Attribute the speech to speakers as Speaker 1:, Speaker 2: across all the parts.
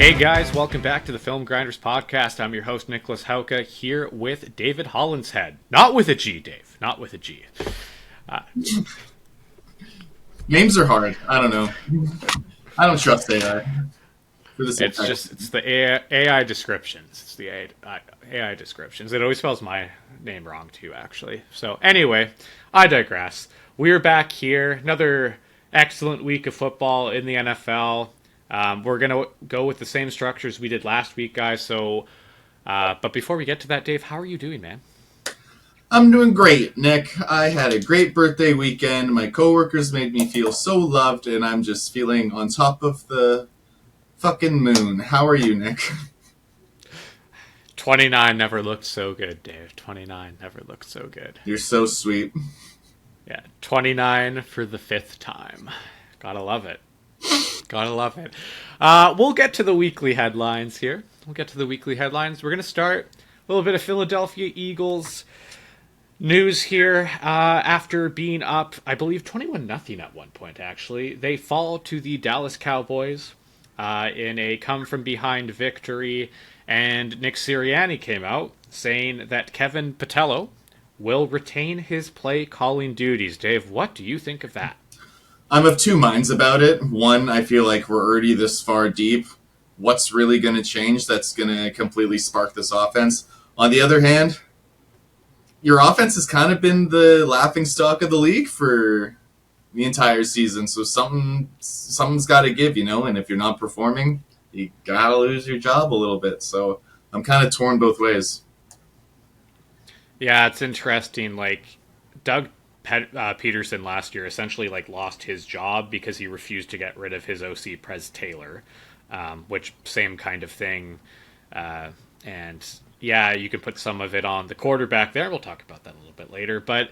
Speaker 1: Hey guys, welcome back to the Film Grinders podcast. I'm your host, Nicholas Hauka, here with David Hollinshead. Not with a G, Dave. Not with a G.
Speaker 2: Names are hard. I don't know. I don't trust AI for this
Speaker 1: It's
Speaker 2: entire
Speaker 1: just,
Speaker 2: season.
Speaker 1: it's the AI descriptions. It's the AI descriptions. It always spells my name wrong too, actually. So anyway, I digress. We're back here. Another excellent week of football in the NFL. We're going to go with the same structures we did last week, guys. But before we get to that, Dave, how are you doing, man?
Speaker 2: I'm doing great, Nick. I had a great birthday weekend. My coworkers made me feel so loved, and I'm just feeling on top of the fucking moon. How are you, Nick?
Speaker 1: 29 never looked so good, Dave. 29 never looked so good.
Speaker 2: You're so sweet.
Speaker 1: Yeah, 29 for the fifth time. Gotta love it. Gotta love it. We'll get to the weekly headlines here. We're going to start a little bit of Philadelphia Eagles news here. After being up, I believe, 21-0 at one point, actually. They fall to the Dallas Cowboys in a come-from-behind victory. And Nick Sirianni came out saying that Kevin Patello will retain his play-calling duties. Dave, what do you think of that?
Speaker 2: I'm of two minds about it. One, I feel like we're already this far deep. What's really going to change that's going to completely spark this offense? On the other hand, your offense has kind of been the laughing stock of the league for the entire season. So something's got to give, And if you're not performing, you gotta lose your job a little bit. So I'm kind of torn both ways.
Speaker 1: Yeah, it's interesting. Like, Peterson last year essentially lost his job because he refused to get rid of his OC Prez Taylor, which same kind of thing. And yeah, you can put some of it on the quarterback there. We'll talk about that a little bit later. But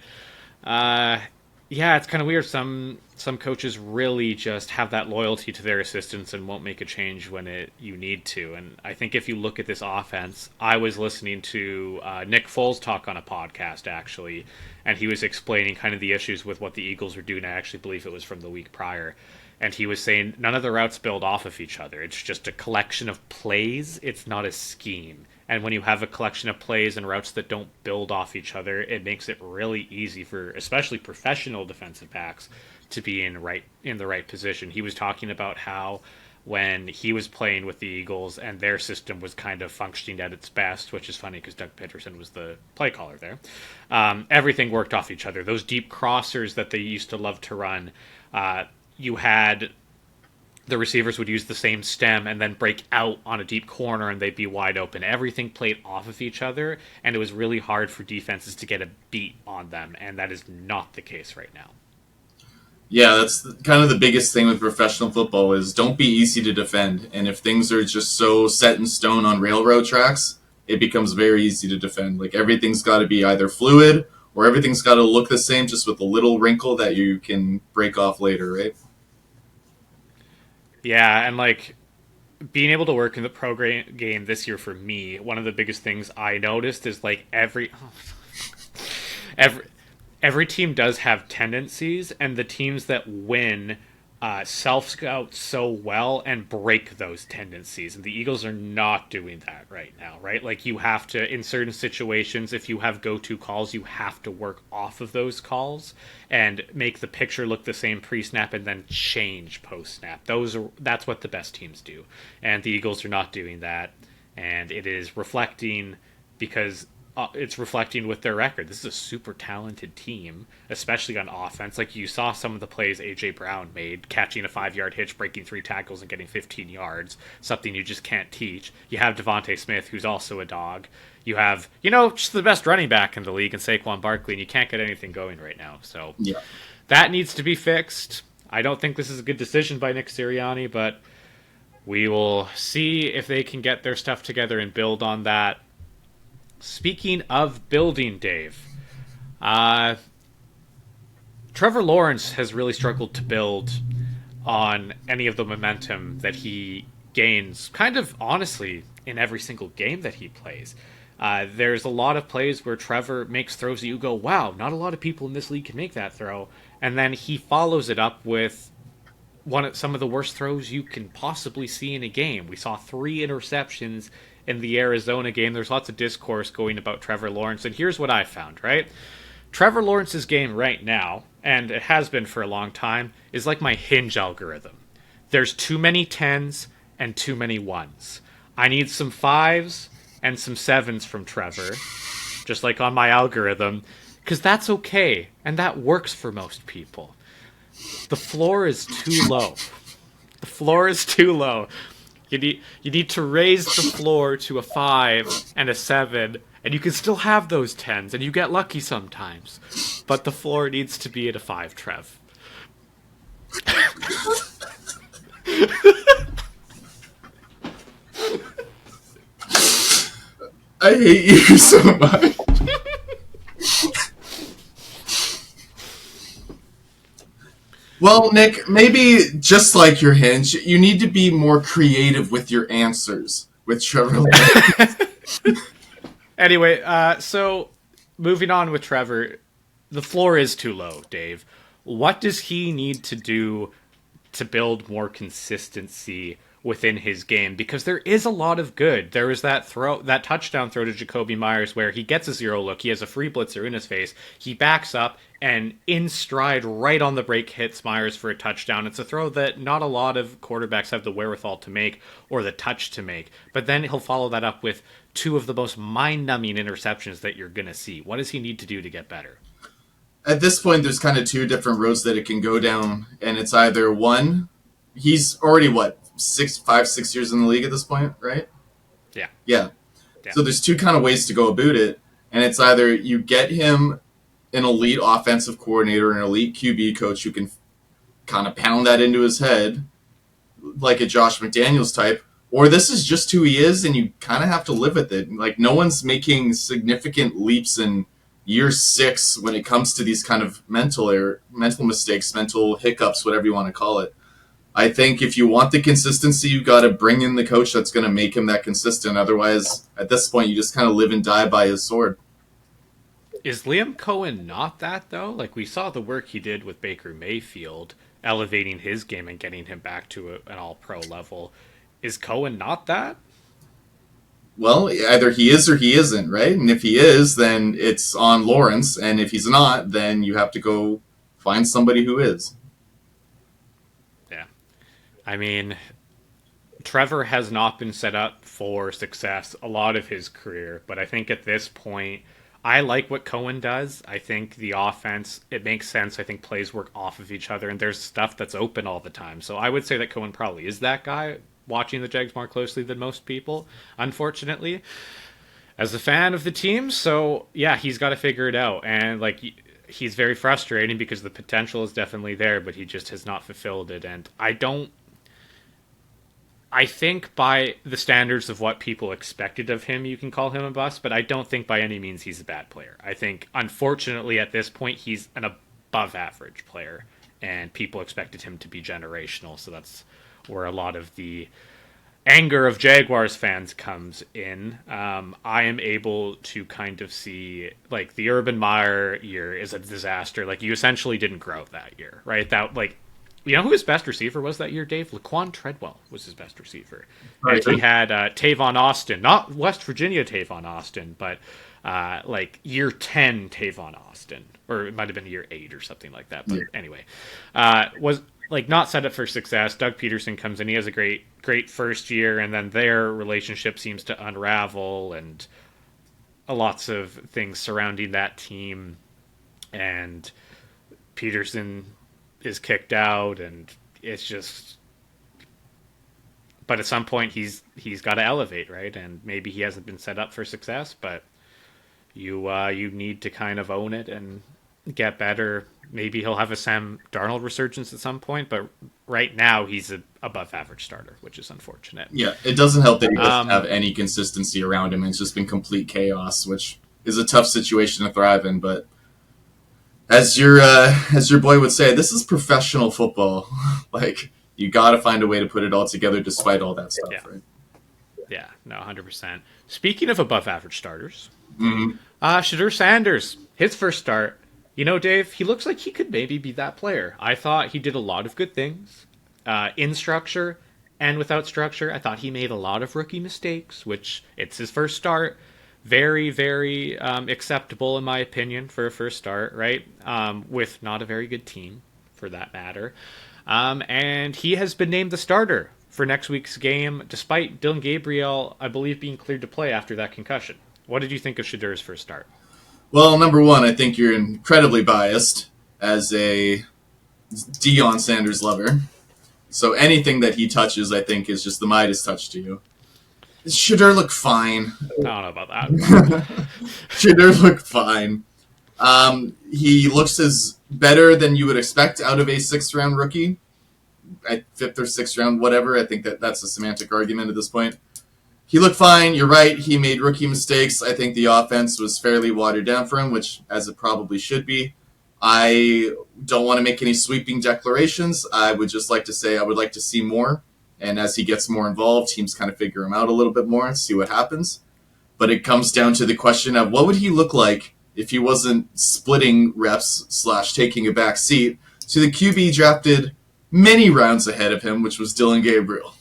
Speaker 1: yeah, it's kind of weird. Some coaches really just have that loyalty to their assistants and won't make a change when you need to. And I think if you look at this offense, I was listening to Nick Foles talk on a podcast actually, and he was explaining kind of the issues with what the Eagles were doing. I actually believe it was from the week prior. And he was saying none of the routes build off of each other. It's just a collection of plays. It's not a scheme. And when you have a collection of plays and routes that don't build off each other, it makes it really easy for especially professional defensive backs to be in the right position. He was talking about how when he was playing with the Eagles and their system was kind of functioning at its best, which is funny because Doug Peterson was the play caller there, everything worked off each other. Those deep crossers that they used to love to run, you had the receivers would use the same stem and then break out on a deep corner and they'd be wide open. Everything played off of each other, and it was really hard for defenses to get a beat on them, and that is not the case right now.
Speaker 2: Yeah, that's kind of the biggest thing with professional football is don't be easy to defend. And if things are just so set in stone on railroad tracks, it becomes very easy to defend. Like everything's got to be either fluid or everything's got to look the same just with a little wrinkle that you can break off later, right?
Speaker 1: Yeah, and being able to work in the game this year for me, one of the biggest things I noticed is every every team does have tendencies, and the teams that win self-scout so well and break those tendencies. And the Eagles are not doing that right now, right? Like, you have to, in certain situations, if you have go-to calls, you have to work off of those calls and make the picture look the same pre-snap and then change post-snap. That's what the best teams do. And the Eagles are not doing that. And it is reflecting because it's reflecting with their record. This is a super talented team, especially on offense. Like, you saw some of the plays A.J. Brown made, catching a 5-yard hitch, breaking 3 tackles, and getting 15 yards, something you just can't teach. You have Devontae Smith, who's also a dog. You have, just the best running back in the league in Saquon Barkley, and you can't get anything going right now. So
Speaker 2: Yeah.
Speaker 1: that needs to be fixed. I don't think this is a good decision by Nick Sirianni, but we will see if they can get their stuff together and build on that. Speaking of building, Dave, Trevor Lawrence has really struggled to build on any of the momentum that he gains, kind of honestly, in every single game that he plays. There's a lot of plays where Trevor makes throws that you go, wow, not a lot of people in this league can make that throw. And then he follows it up with some of the worst throws you can possibly see in a game. We saw 3 interceptions in the Arizona game. There's lots of discourse going about Trevor Lawrence, and here's what I found, right? Trevor Lawrence's game right now, and it has been for a long time, is like my hinge algorithm. There's too many 10s and too many 1s. I need some 5s and some 7s from Trevor, just like on my algorithm, because that's okay, and that works for most people. The floor is too low. The floor is too low. You need to raise the floor to a 5 and a 7, and you can still have those 10s, and you get lucky sometimes. But the floor needs to be at a 5, Trev.
Speaker 2: I hate you so much. Well, Nick, maybe just like your hinge, you need to be more creative with your answers with Trevor Lawrence.
Speaker 1: Anyway, so moving on with Trevor, the floor is too low, Dave. What does he need to do to build more consistency within his game? Because there is a lot of good. There was that touchdown throw to Jacoby Myers where he gets a 0 look. He has a free blitzer in his face. He backs up and in stride, right on the break, hits Myers for a touchdown. It's a throw that not a lot of quarterbacks have the wherewithal to make or the touch to make. But then he'll follow that up with 2 of the most mind-numbing interceptions that you're going to see. What does he need to do to get better?
Speaker 2: At this point, there's kind of 2 different roads that it can go down, and it's either one, he's already what, 5-6 years in the league at this point, right? Yeah. So there's 2 kind of ways to go about it, and it's either you get him an elite offensive coordinator, an elite QB coach who can kind of pound that into his head, like a Josh McDaniels type, or this is just who he is, and you kind of have to live with it. Like, no one's making significant leaps in year 6 when it comes to these kind of mental mistakes, mental hiccups, whatever you want to call it. I think if you want the consistency, you got to bring in the coach that's going to make him that consistent. Otherwise, at this point, you just kind of live and die by his sword.
Speaker 1: Is Liam Cohen not that, though? Like, we saw the work he did with Baker Mayfield, elevating his game and getting him back to an all-pro level. Is Cohen not that?
Speaker 2: Well, either he is or he isn't, right? And if he is, then it's on Lawrence. And if he's not, then you have to go find somebody who is.
Speaker 1: Yeah. I mean, Trevor has not been set up for success a lot of his career, but I think at this point, I like what Cohen does. I think the offense, it makes sense. I think plays work off of each other, and there's stuff that's open all the time. So I would say that Cohen probably is that guy, watching the Jags more closely than most people, unfortunately, as a fan of the team. So, yeah, he's got to figure it out. And, like, he's very frustrating because the potential is definitely there, but he just has not fulfilled it. And I think by the standards of what people expected of him, you can call him a bust, but I don't think by any means he's a bad player. I think, unfortunately, at this point, he's an above-average player, and people expected him to be generational, so that's where a lot of the anger of Jaguars fans comes in. I am able to kind of see, like, the Urban Meyer year is a disaster. Like, you essentially didn't grow that year, right? That, like, you know who his best receiver was that year, Dave? Laquan Treadwell was his best receiver. Right. And he had Tavon Austin, not West Virginia Tavon Austin, but like year 10 Tavon Austin, or it might have been year 8 or something like that. But anyway, was like not set up for success. Doug Peterson comes in. He has a great first year, and then their relationship seems to unravel, and lots of things surrounding that team. And Peterson is kicked out, and it's just, but at some point he's got to elevate, right? And maybe he hasn't been set up for success, but you need to kind of own it and get better. Maybe he'll have a Sam Darnold resurgence at some point, but right now he's an above average starter, which is unfortunate.
Speaker 2: Yeah, it doesn't help that he doesn't have any consistency around him. It's just been complete chaos, which is a tough situation to thrive in, but as your boy would say, this is professional football. Like, you got to find a way to put it all together despite all that stuff, right?
Speaker 1: Yeah, no, 100%. Speaking of above average starters, Shedeur Sanders, his first start, you know, Dave, he looks like he could maybe be that player. I thought he did a lot of good things in structure and without structure. I thought he made a lot of rookie mistakes, which it's his first start. Very, very acceptable in my opinion for a first start, right? With not a very good team, for that matter. And he has been named the starter for next week's game, despite Dylan Gabriel, I believe, being cleared to play after that concussion. What did you think of Shadur's first start?
Speaker 2: Well, number one, I think you're incredibly biased as a Deion Sanders lover. So anything that he touches, I think, is just the Midas touch to you. Shadur looked fine.
Speaker 1: I don't know about that.
Speaker 2: Shadur looked fine. He looks as better than you would expect out of a sixth-round rookie. Fifth or sixth round, whatever. I think that's a semantic argument at this point. He looked fine. You're right. He made rookie mistakes. I think the offense was fairly watered down for him, which as it probably should be. I don't want to make any sweeping declarations. I would just like to say I would like to see more. And as he gets more involved, teams kind of figure him out a little bit more and see what happens. But it comes down to the question of what would he look like if he wasn't splitting reps / taking a back seat to the QB drafted many rounds ahead of him, which was Dylan Gabriel.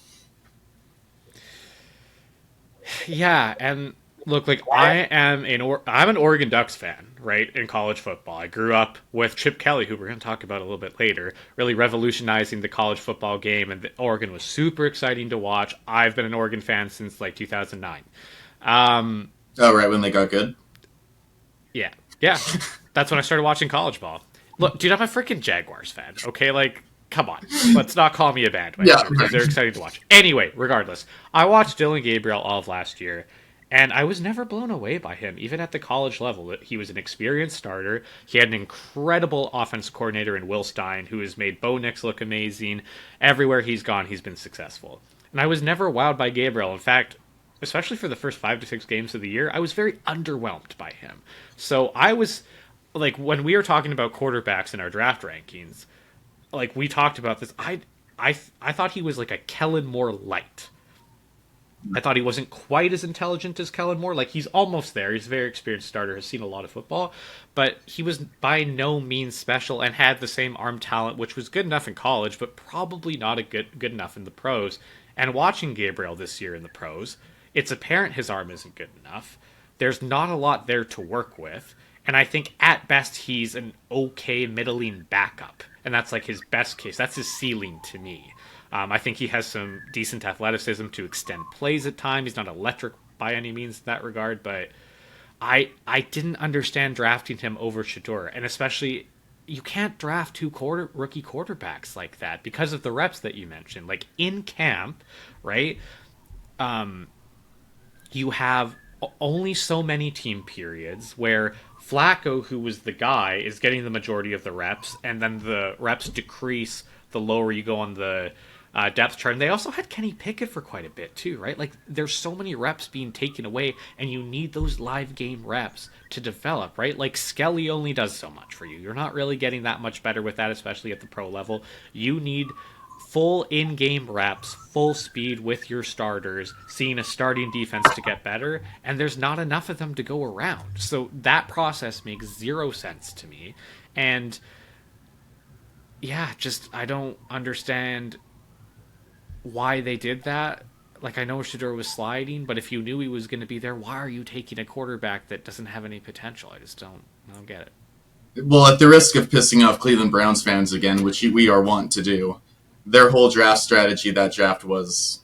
Speaker 1: Yeah, and look, like I'm an Oregon Ducks fan, right? In college football, I grew up with Chip Kelly, who we're going to talk about a little bit later, really revolutionizing the college football game, and Oregon was super exciting to watch. I've been an Oregon fan since like 2009.
Speaker 2: Oh, right, when they got good.
Speaker 1: Yeah, that's when I started watching college ball. Look, dude, I'm a freaking Jaguars fan. Okay, like, come on, let's not call me a bandwagon because they're exciting to watch. Anyway, regardless, I watched Dylan Gabriel all of last year, and I was never blown away by him, even at the college level. He was an experienced starter. He had an incredible offense coordinator in Will Stein, who has made Bo Nix look amazing. Everywhere he's gone, he's been successful. And I was never wowed by Gabriel. In fact, especially for the first 5 to 6 games of the year, I was very underwhelmed by him. So I was, like, when we were talking about quarterbacks in our draft rankings, like, we talked about this, I thought he was like a Kellen Moore light. I thought he wasn't quite as intelligent as Kellen Moore. Like, he's almost there. He's a very experienced starter, has seen a lot of football, but he was by no means special and had the same arm talent, which was good enough in college, but probably not good enough in the pros. And watching Gabriel this year in the pros, it's apparent his arm isn't good enough. There's not a lot there to work with. And I think at best he's an okay middling backup. And that's like his best case. That's his ceiling to me. I think he has some decent athleticism to extend plays at times. He's not electric by any means in that regard, but I didn't understand drafting him over Shadur. And especially, you can't draft two rookie quarterbacks like that because of the reps that you mentioned. Like, in camp, right, you have only so many team periods where Flacco, who was the guy, is getting the majority of the reps, and then the reps decrease the lower you go on the depth chart. And they also had Kenny Pickett for quite a bit too, right? Like, there's so many reps being taken away, and you need those live game reps to develop, right? Like, Skelly only does so much for you. You're not really getting that much better with that, especially at the pro level. You need full in-game reps, full speed with your starters, seeing a starting defense to get better, and there's not enough of them to go around. So that process makes zero sense to me. And yeah, just, I don't understand why they did that. Like, I know Shadur was sliding, but if you knew he was going to be there, why are you taking a quarterback that doesn't have any potential? I don't get it.
Speaker 2: Well, at the risk of pissing off Cleveland Browns fans again, which we are wont to do, their whole draft strategy, that draft was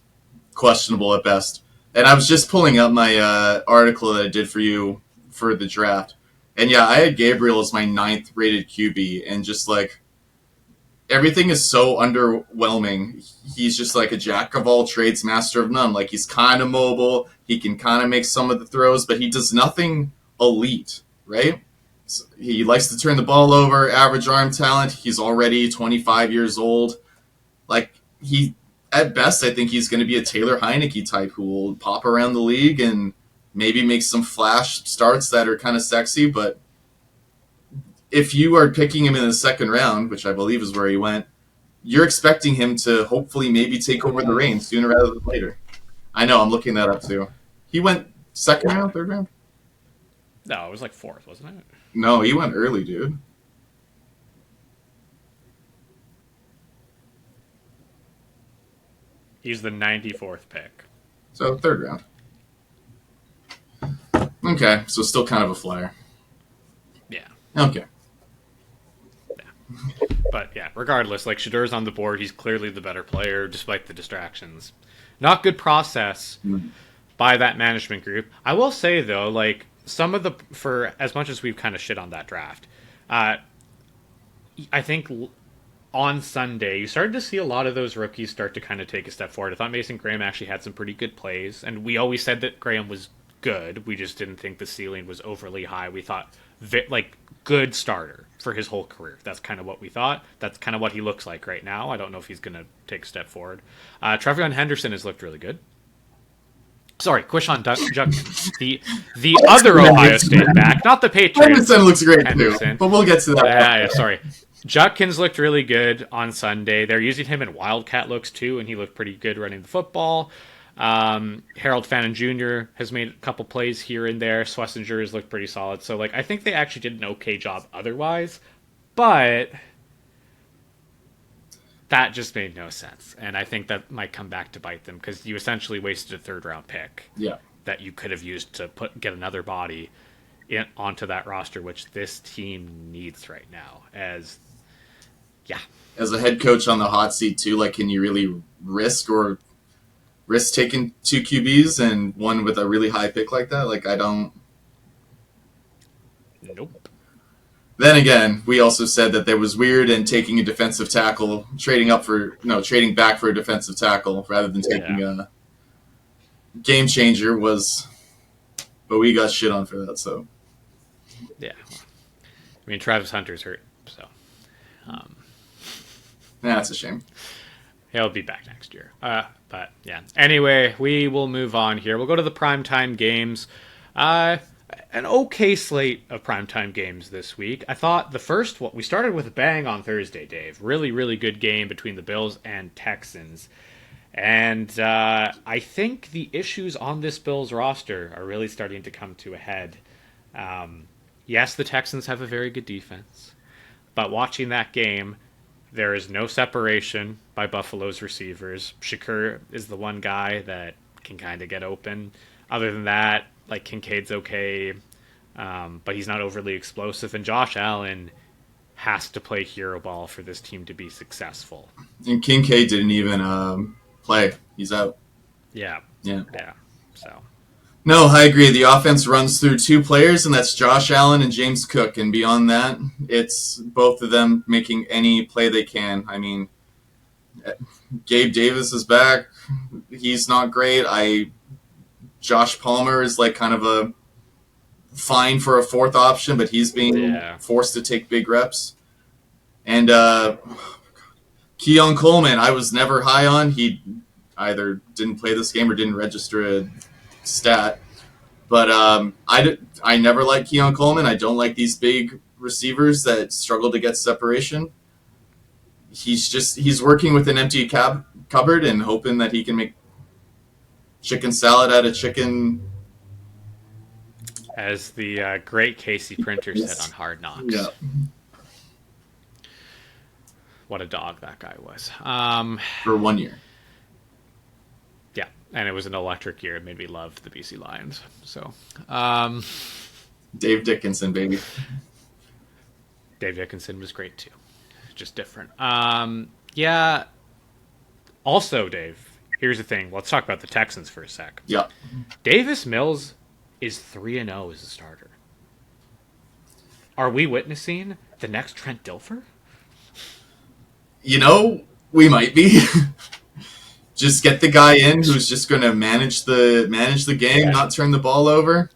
Speaker 2: questionable at best. And I was just pulling up my article that I did for you for the draft. And yeah, I had Gabriel as my 9th rated QB, and just like, everything is so underwhelming. He's just like a jack of all trades, master of none. Like, he's kind of mobile. He can kind of make some of the throws, but he does nothing elite, right? So he likes to turn the ball over, average arm talent. He's already 25 years old. Like, at best, I think he's going to be a Taylor Heineke type who will pop around the league and maybe make some flash starts that are kind of sexy. But if you are picking him in the second round, which I believe is where he went, you're expecting him to hopefully maybe take over the reins sooner rather than later. I know, I'm looking that up too. He went second round, third round?
Speaker 1: No, it was like 4th, wasn't it?
Speaker 2: No, he went early, dude.
Speaker 1: He's the 94th pick.
Speaker 2: So third round. Okay, so still kind of a flyer.
Speaker 1: Yeah.
Speaker 2: Okay.
Speaker 1: But yeah, regardless, like Shadur's on the board. He's clearly the better player, despite the distractions. Not good process by that management group. I will say though, like some of the for as much as we've kind of shit on that draft, I think on Sunday you started to see a lot of those rookies start to kind of take a step forward. I thought Mason Graham actually had some pretty good plays, and we always said that Graham was good. We just didn't think the ceiling was overly high. We thought like good starter for his whole career. That's kind of what we thought. That's kind of what he looks like right now. I don't know if he's going to take a step forward. Trevion Henderson has looked really good. Sorry, Quishon Judkins, the other Ohio State back, not the Patriots.
Speaker 2: Henderson looks great too, but we'll get to that.
Speaker 1: Yeah, sorry. Judkins looked really good on Sunday. They're using him in Wildcat looks too, and he looked pretty good running the football. Harold Fannin Jr. has made a couple plays here and there. Schlesinger has looked pretty solid. So, like, I think they actually did an okay job otherwise, but that just made no sense. And I think that might come back to bite them because you essentially wasted a third-round pick that you could have used to get another body onto that roster, which this team needs right now. As
Speaker 2: a head coach on the hot seat too, like, can you really risk taking two QBs and one with a really high pick like that? Like, I don't.
Speaker 1: Nope.
Speaker 2: Then again, we also said that there was weird in taking a defensive tackle, trading back for a defensive tackle rather than taking a game changer but we got shit on for that, so.
Speaker 1: Yeah. I mean, Travis Hunter's hurt, so.
Speaker 2: That's a shame.
Speaker 1: He'll be back next year. But yeah. Anyway, we will move on here. We'll go to the primetime games. An okay slate of primetime games this week. I thought we started with a bang on Thursday, Dave. Really, really good game between the Bills and Texans. And I think the issues on this Bills roster are really starting to come to a head. Yes, the Texans have a very good defense. But watching that game, there is no separation by Buffalo's receivers. Shakur is the one guy that can kind of get open. Other than that, like, Kincaid's okay, but he's not overly explosive. And Josh Allen has to play hero ball for this team to be successful.
Speaker 2: And Kincaid didn't even play. He's out.
Speaker 1: Yeah. So.
Speaker 2: No, I agree. The offense runs through two players, and that's Josh Allen and James Cook. And beyond that, it's both of them making any play they can. I mean, Gabe Davis is back. He's not great. Josh Palmer is like kind of a fine for a fourth option, but he's being forced to take big reps. And Keon Coleman, I was never high on. He either didn't play this game or didn't register a stat. But I never liked Keon Coleman. I don't like these big receivers that struggle to get separation. He's working with an empty cupboard and hoping that he can make chicken salad out of chicken.
Speaker 1: As the great Casey Printer said on Hard Knocks.
Speaker 2: Yeah.
Speaker 1: What a dog that guy was.
Speaker 2: For 1 year.
Speaker 1: Yeah, and it was an electric year. It made me love the BC Lions. So,
Speaker 2: Dave Dickinson, baby.
Speaker 1: Dave Dickinson was great too. Just different. Yeah. Also, Dave, here's the thing. Let's talk about the Texans for a sec.
Speaker 2: Yeah.
Speaker 1: Davis Mills is 3-0 as a starter. Are we witnessing the next Trent Dilfer?
Speaker 2: You know, we might be. Just get the guy in who's just going to manage the game, not turn the ball over.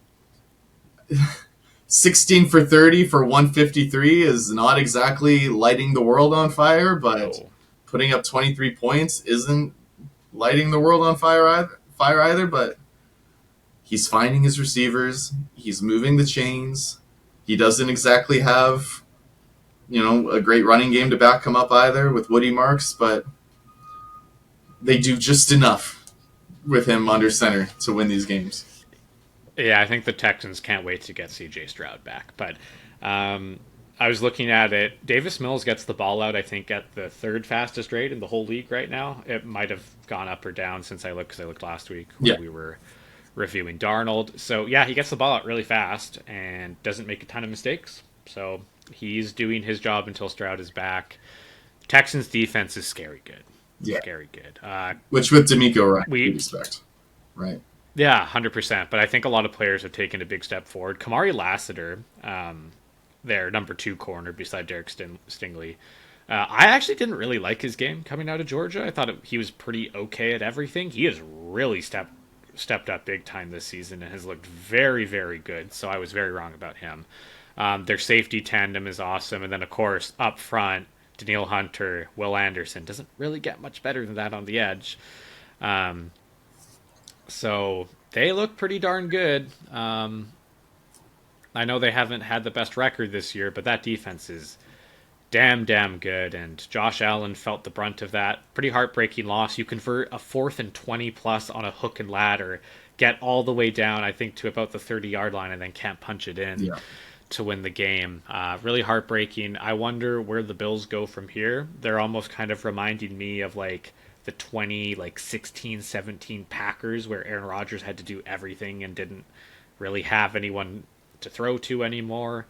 Speaker 2: 16 for 30 for 153 is not exactly lighting the world on fire, but putting up 23 points isn't lighting the world on fire either, but he's finding his receivers. He's moving the chains. He doesn't exactly have, a great running game to back him up either with Woody Marks, but they do just enough with him under center to win these games.
Speaker 1: Yeah, I think the Texans can't wait to get C.J. Stroud back. But I was looking at it. Davis Mills gets the ball out, I think, at the third fastest rate in the whole league right now. It might have gone up or down since I looked, because I looked last week
Speaker 2: Yeah.
Speaker 1: when we were reviewing Darnold. So yeah, he gets the ball out really fast and doesn't make a ton of mistakes. So he's doing his job until Stroud is back. Texans defense is scary good.
Speaker 2: Yeah.
Speaker 1: Scary good.
Speaker 2: Which with D'Amico Ryan we
Speaker 1: We
Speaker 2: expect. Right.
Speaker 1: Yeah, 100%. But I think a lot of players have taken a big step forward. Kamari Lassiter, their number two corner beside Derek Stingley. I actually didn't really like his game coming out of Georgia. I thought he was pretty okay at everything. He has really stepped up big time this season and has looked very, very good. So I was very wrong about him. Their safety tandem is awesome. And then, of course, up front, Daniil Hunter, Will Anderson. Doesn't really get much better than that on the edge. So they look pretty darn good. I know they haven't had the best record this year, but that defense is damn good. And Josh Allen felt the brunt of that. Pretty heartbreaking loss. You convert a 4th and 20 plus on a hook and ladder, get all the way down, I think, to about the 30-yard line, and then can't punch it in to win the game. Really heartbreaking. I wonder where the Bills go from here. They're almost kind of reminding me of like the 16, 17 Packers, where Aaron Rodgers had to do everything and didn't really have anyone to throw to anymore.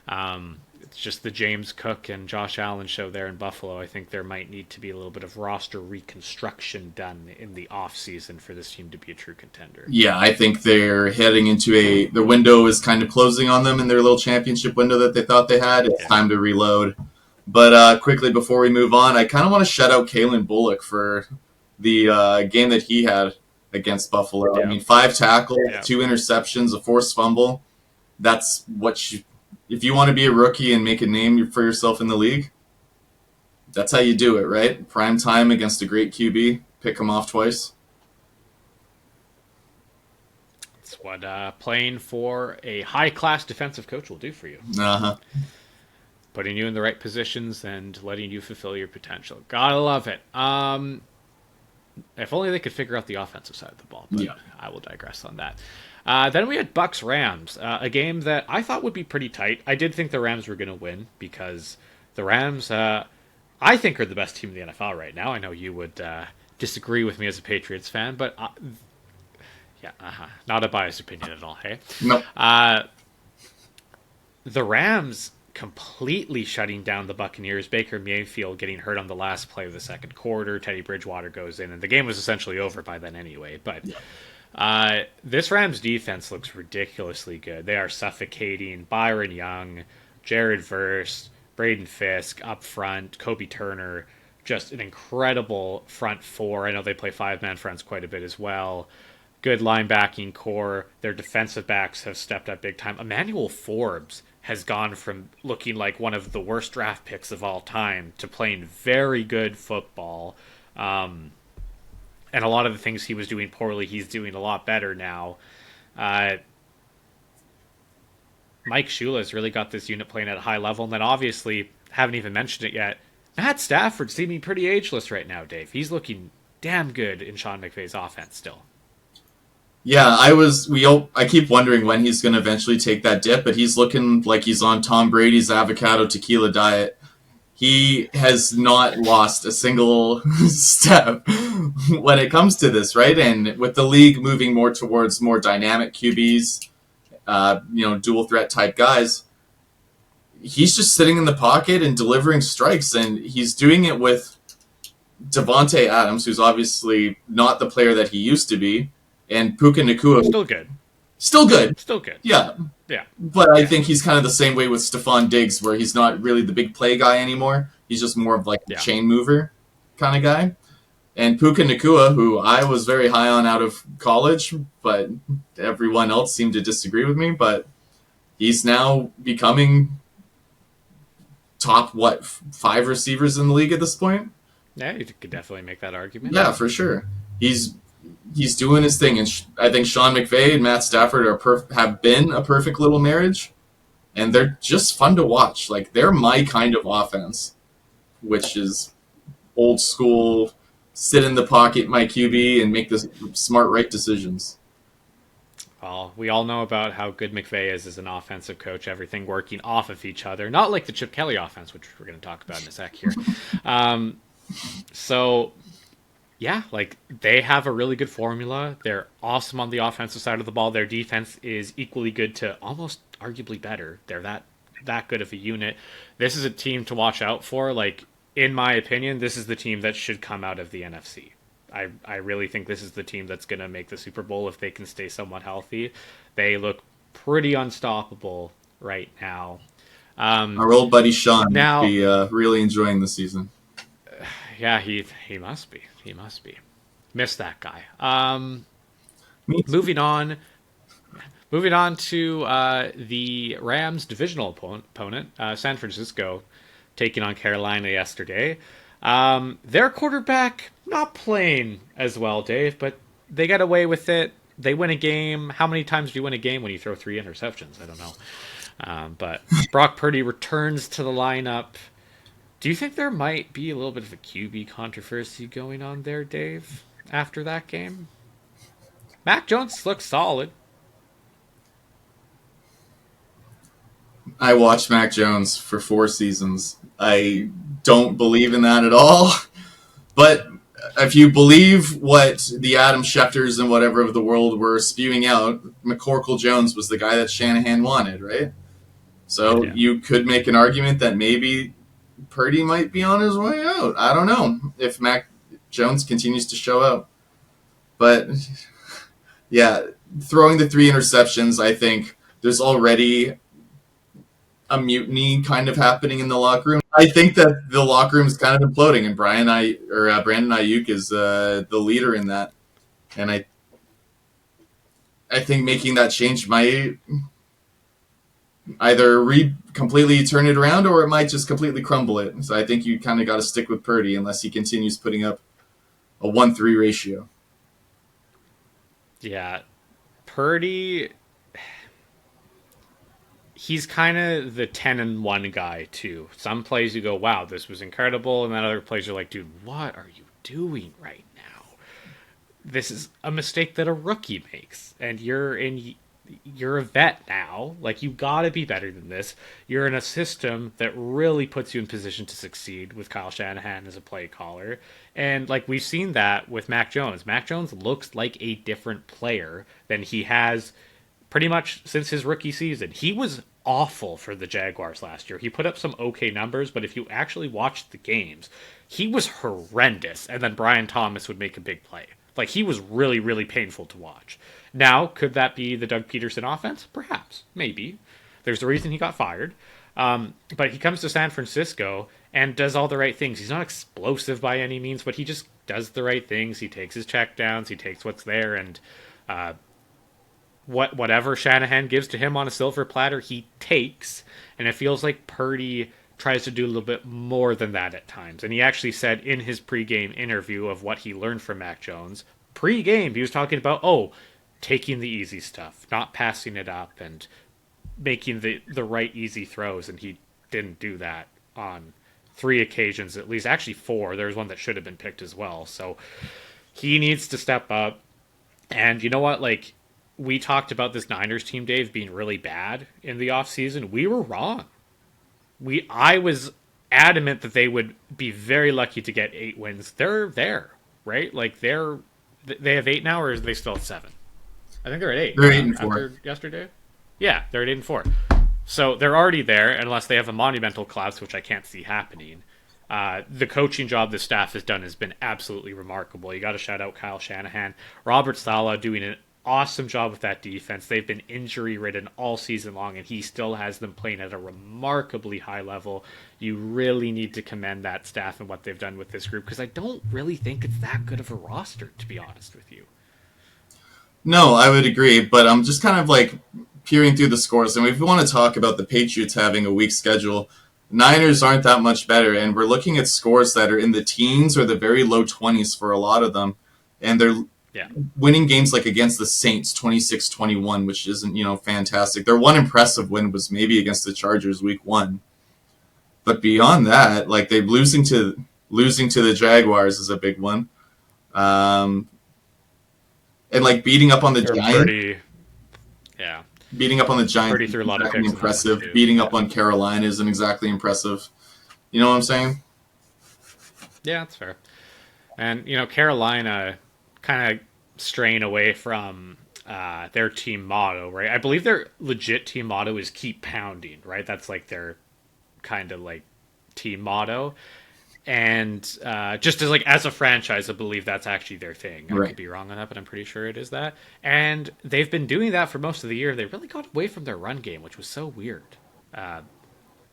Speaker 1: It's just the James Cook and Josh Allen show there in Buffalo. I think there might need to be a little bit of roster reconstruction done in the offseason for this team to be a true contender.
Speaker 2: Yeah, I think they're heading into the window is kind of closing on them in their little championship window that they thought they had. It's time to reload. But quickly, before we move on, I kind of want to shout out Kalen Bullock for the game that he had against Buffalo. I mean, 5 tackles, 2 interceptions, a forced fumble. That's what if you want to be a rookie and make a name for yourself in the league, that's how you do it, right? Prime time against a great QB, pick him off twice.
Speaker 1: That's what playing for a high-class defensive coach will do for you.
Speaker 2: Uh-huh.
Speaker 1: Putting you in the right positions and letting you fulfill your potential. Gotta love it. If only they could figure out the offensive side of the ball, but I will digress on that. Then we had Bucks-Rams, a game that I thought would be pretty tight. I did think the Rams were going to win because the Rams, I think, are the best team in the NFL right now. I know you would disagree with me as a Patriots fan, but not a biased opinion at all, hey?
Speaker 2: No.
Speaker 1: The Rams completely shutting down the Buccaneers. Baker Mayfield getting hurt on the last play of the second quarter. Teddy Bridgewater goes in, and the game was essentially over by then anyway, but... this Rams defense looks ridiculously good. They are suffocating. Byron Young, Jared Verse, Braden Fisk up front, Kobe Turner, just an incredible front four. I know they play 5-man fronts quite a bit as well. Good linebacking core. Their defensive backs have stepped up big time. Emmanuel Forbes has gone from looking like one of the worst draft picks of all time to playing very good football. And a lot of the things he was doing poorly, he's doing a lot better now. Mike Shula's really got this unit playing at a high level. And then obviously, haven't even mentioned it yet, Matt Stafford's seeming pretty ageless right now, Dave. He's looking damn good in Sean McVay's offense still.
Speaker 2: Yeah, I keep wondering when he's going to eventually take that dip, but he's looking like he's on Tom Brady's avocado tequila diet. He has not lost a single step when it comes to this, right? And with the league moving more towards more dynamic QBs, dual threat type guys, he's just sitting in the pocket and delivering strikes, and he's doing it with Devontae Adams, who's obviously not the player that he used to be, and Puka Nacua.
Speaker 1: Still good.
Speaker 2: Still good.
Speaker 1: Still good.
Speaker 2: Yeah.
Speaker 1: Yeah.
Speaker 2: But I think he's kind of the same way with Stephon Diggs, where he's not really the big play guy anymore. He's just more of like a chain mover kind of guy. And Puka Nacua, who I was very high on out of college, but everyone else seemed to disagree with me. But he's now becoming top, 5 receivers in the league at this point?
Speaker 1: Yeah, you could definitely make that argument.
Speaker 2: Yeah, for sure. He's doing his thing, and I think Sean McVay and Matt Stafford have been a perfect little marriage, and they're just fun to watch. Like, they're my kind of offense, which is old school, sit in the pocket, my QB, and make the smart, right decisions.
Speaker 1: Well, we all know about how good McVay is as an offensive coach, everything working off of each other, not like the Chip Kelly offense, which we're going to talk about in a sec here. Um, so, yeah, like they have a really good formula. They're awesome on the offensive side of the ball. Their defense is equally good to almost arguably better. They're that good of a unit. This is a team to watch out for. Like, in my opinion, this is the team that should come out of the NFC. I really think this is the team that's going to make the Super Bowl if they can stay somewhat healthy. They look pretty unstoppable right now.
Speaker 2: Our old buddy Sean must
Speaker 1: Now,
Speaker 2: be really enjoying the season.
Speaker 1: yeah, he must be. He must be. Miss that guy.
Speaker 2: Me too.
Speaker 1: Moving on. Moving on to the Rams' divisional opponent, San Francisco, taking on Carolina yesterday. Their quarterback not playing as well, Dave, but they got away with it. They win a game. How many times do you win a game when you throw 3 interceptions? I don't know. But Brock Purdy returns to the lineup. Do you think there might be a little bit of a QB controversy going on there, Dave, after that game? Mac Jones looks solid.
Speaker 2: I watched Mac Jones for 4 seasons. I don't believe in that at all. But if you believe what the Adam Schefters and whatever of the world were spewing out, McCorkle Jones was the guy that Shanahan wanted, right? So
Speaker 1: Yeah.
Speaker 2: you could make an argument that maybe Purdy might be on his way out. I don't know if Mac Jones continues to show up. But yeah, throwing the 3 interceptions, I think there's already a mutiny kind of happening in the locker room. I think that the locker room is kind of imploding, and Brandon Ayuk is the leader in that. And I think making that change might either completely turn it around, or it might just completely crumble it. So I think you kind of got to stick with Purdy unless he continues putting up a 1-3 ratio.
Speaker 1: Yeah. Purdy, he's kind of the 10-1 guy too. Some plays you go, "Wow, this was incredible," and then other plays you're like, "Dude, what are you doing right now? This is a mistake that a rookie makes, and you're a vet now. Like, you got to be better than this. You're in a system that really puts you in position to succeed with Kyle Shanahan as a play caller." And like we've seen that with Mac Jones. Mac Jones looks like a different player than he has pretty much since his rookie season. He was awful for the Jaguars last year. He put up some okay numbers, but if you actually watched the games, he was horrendous. And then Brian Thomas would make a big play. Like, he was really, really painful to watch. Now, could that be the Doug Peterson offense? Perhaps. Maybe. There's a reason he got fired. But he comes to San Francisco and does all the right things. He's not explosive by any means, but he just does the right things. He takes his checkdowns. He takes what's there, and whatever Shanahan gives to him on a silver platter, he takes. And it feels like Purdy tries to do a little bit more than that at times. And he actually said in his pregame interview of what he learned from Mac Jones, pregame, he was talking about, taking the easy stuff, not passing it up, and making the right easy throws. And he didn't do that on 3 occasions, at least. Actually 4. There's one that should have been picked as well. So he needs to step up. And you know what? Like, we talked about this Niners team, Dave, being really bad in the offseason. We were wrong. I was adamant that they would be very lucky to get 8 wins. They're there, right? Like, they have 8 now, or is they still at 7? I think they're at 8.
Speaker 2: They're 8-4
Speaker 1: after yesterday. Yeah, they're at 8-4. So they're already there, unless they have a monumental collapse, which I can't see happening. The coaching job the staff has done has been absolutely remarkable. You got to shout out Kyle Shanahan, Robert Saleh doing an awesome job with that defense. They've been injury ridden all season long, and he still has them playing at a remarkably high level. You really need to commend that staff and what they've done with this group, because I don't really think it's that good of a roster, to be honest with you.
Speaker 2: No, I would agree, but I'm just kind of like peering through the scores, and if we want to talk about the Patriots having a weak schedule, Niners aren't that much better, and we're looking at scores that are in the teens or the very low 20s for a lot of them, and they're
Speaker 1: Yeah.
Speaker 2: winning games like against the Saints 26-21, which isn't, fantastic. Their one impressive win was maybe against the Chargers week 1. But beyond that, like, they losing to the Jaguars is a big one. And like beating up on the
Speaker 1: They're
Speaker 2: Giants. Beating up on the Giants
Speaker 1: Already
Speaker 2: isn't
Speaker 1: threw a lot of
Speaker 2: exactly
Speaker 1: picks in that one
Speaker 2: impressive.
Speaker 1: too.
Speaker 2: Beating
Speaker 1: Yeah,
Speaker 2: up on Carolina isn't exactly impressive. You know what I'm saying?
Speaker 1: yeah, that's fair. And Carolina kind of straying away from their team motto, right? I believe their legit team motto is "keep pounding," right? That's like their kind of like team motto. And just as a franchise, I believe that's actually their thing. I could
Speaker 2: Right.
Speaker 1: be wrong on that, but I'm pretty sure it is that. And they've been doing that for most of the year. They really got away from their run game, which was so weird.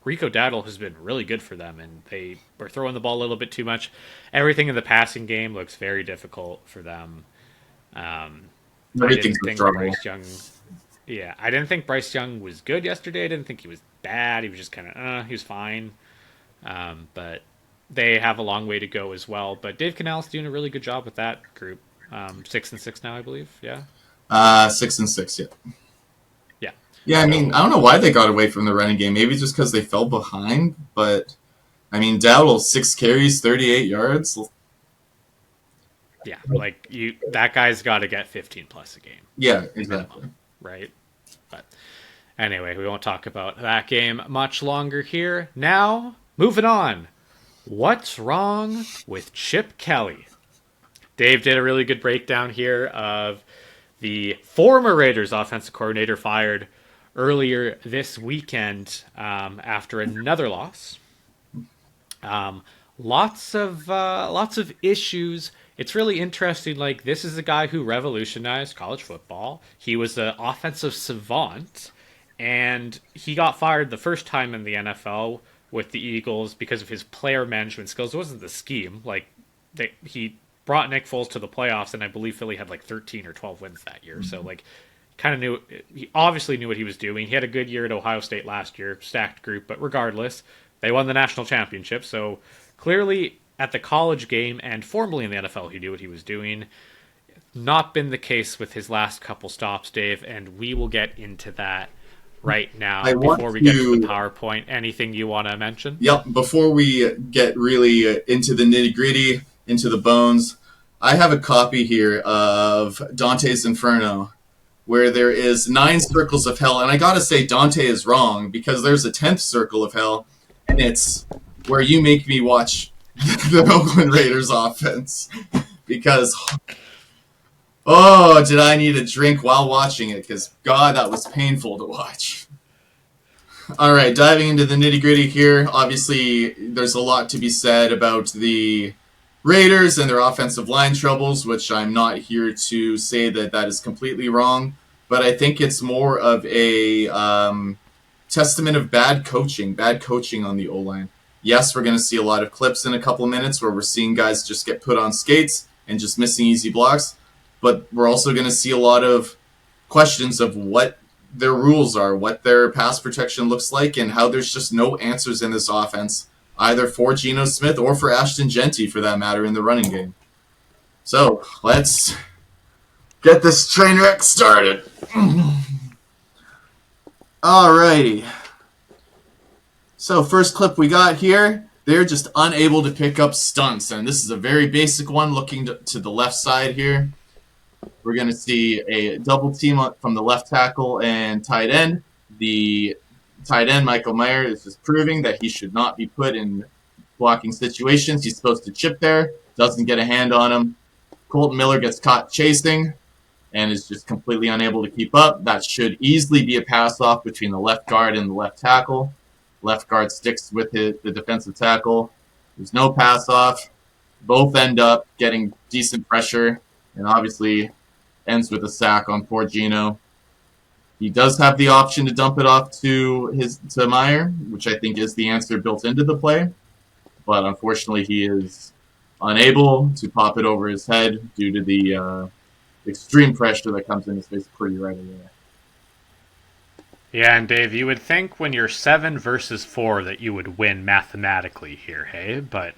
Speaker 1: Rico Daddle has been really good for them, and they were throwing the ball a little bit too much. Everything in the passing game looks very difficult for them. Um, I
Speaker 2: Everything's
Speaker 1: didn't
Speaker 2: a
Speaker 1: think
Speaker 2: struggle.
Speaker 1: Bryce Young. Yeah, I didn't think Bryce Young was good yesterday. I didn't think he was bad. He was just kind of, he was fine. But they have a long way to go as well. But Dave Canales doing a really good job with that group. 6-6 now, I believe. Yeah,
Speaker 2: 6-6. Yeah.
Speaker 1: yeah.
Speaker 2: Yeah. I mean, I
Speaker 1: So
Speaker 2: don't know why they got away from the running game. Maybe just because they fell behind. But I mean, Dowdle 6 carries, 38 yards.
Speaker 1: yeah, like that guy's got to get 15 plus a game
Speaker 2: Yeah, exactly.
Speaker 1: minimum, right? But anyway, we won't talk about that game much longer here. Now, moving on. What's wrong with Chip Kelly? Dave did a really good breakdown here of the former Raiders offensive coordinator fired earlier this weekend after another loss. Um, lots of issues. It's really interesting. Like, this is a guy who revolutionized college football. He was an offensive savant, and he got fired the first time in the NFL with the Eagles because of his player management skills. It wasn't the scheme. Like, he brought Nick Foles to the playoffs, and I believe Philly had like 13 or 12 wins that year. So like, kind of knew, he obviously knew what he was doing. He had a good year at Ohio State last year, stacked group, but regardless, they won the national championship. So clearly, at the college game and formally in the NFL, he knew what he was doing. Not been the case with his last couple stops, Dave, and we will get into that right
Speaker 2: I
Speaker 1: now.
Speaker 2: want
Speaker 1: Before we get to the
Speaker 2: to.
Speaker 1: PowerPoint, anything you want to mention?
Speaker 2: Yep. Before we get really into the nitty gritty, into the bones, I have a copy here of Dante's Inferno, where there is 9 circles of hell, and I gotta say Dante is wrong because there's a 10th circle of hell, and it's where you make me watch the Oakland Raiders offense because oh, did I need a drink while watching it? Because God, that was painful to watch. All right, diving into the nitty gritty here. Obviously, there's a lot to be said about the Raiders and their offensive line troubles, which I'm not here to say that that is completely wrong, but I think it's more of a testament of bad coaching on the O line. Yes, we're going to see a lot of clips in a couple of minutes where we're seeing guys just get put on skates and just missing easy blocks, but we're also going to see a lot of questions of what their rules are, what their pass protection looks like, and how there's just no answers in this offense, either for Geno Smith or for Ashton Genty, for that matter, in the running game. So let's get this train wreck started. Alrighty. So first clip we got here, they're just unable to pick up stunts, and this is a very basic one. Looking to the left side here, we're going to see a double team from the left tackle and tight end. The tight end, Michael Mayer, is just proving that he should not be put in blocking situations. He's supposed to chip there, doesn't get a hand on him. Colton Miller gets caught chasing and is just completely unable to keep up. That should easily be a pass off between the left guard and the left tackle. Left guard sticks with the defensive tackle. There's no pass off. Both end up getting decent pressure, and obviously ends with a sack on poor Geno. He does have the option to dump it off to Meyer, which I think is the answer built into the play. But unfortunately, he is unable to pop it over his head due to the extreme pressure that comes in his face pretty right away.
Speaker 1: Yeah, and Dave, you would think when you're 7 versus 4 that you would win mathematically here, hey? But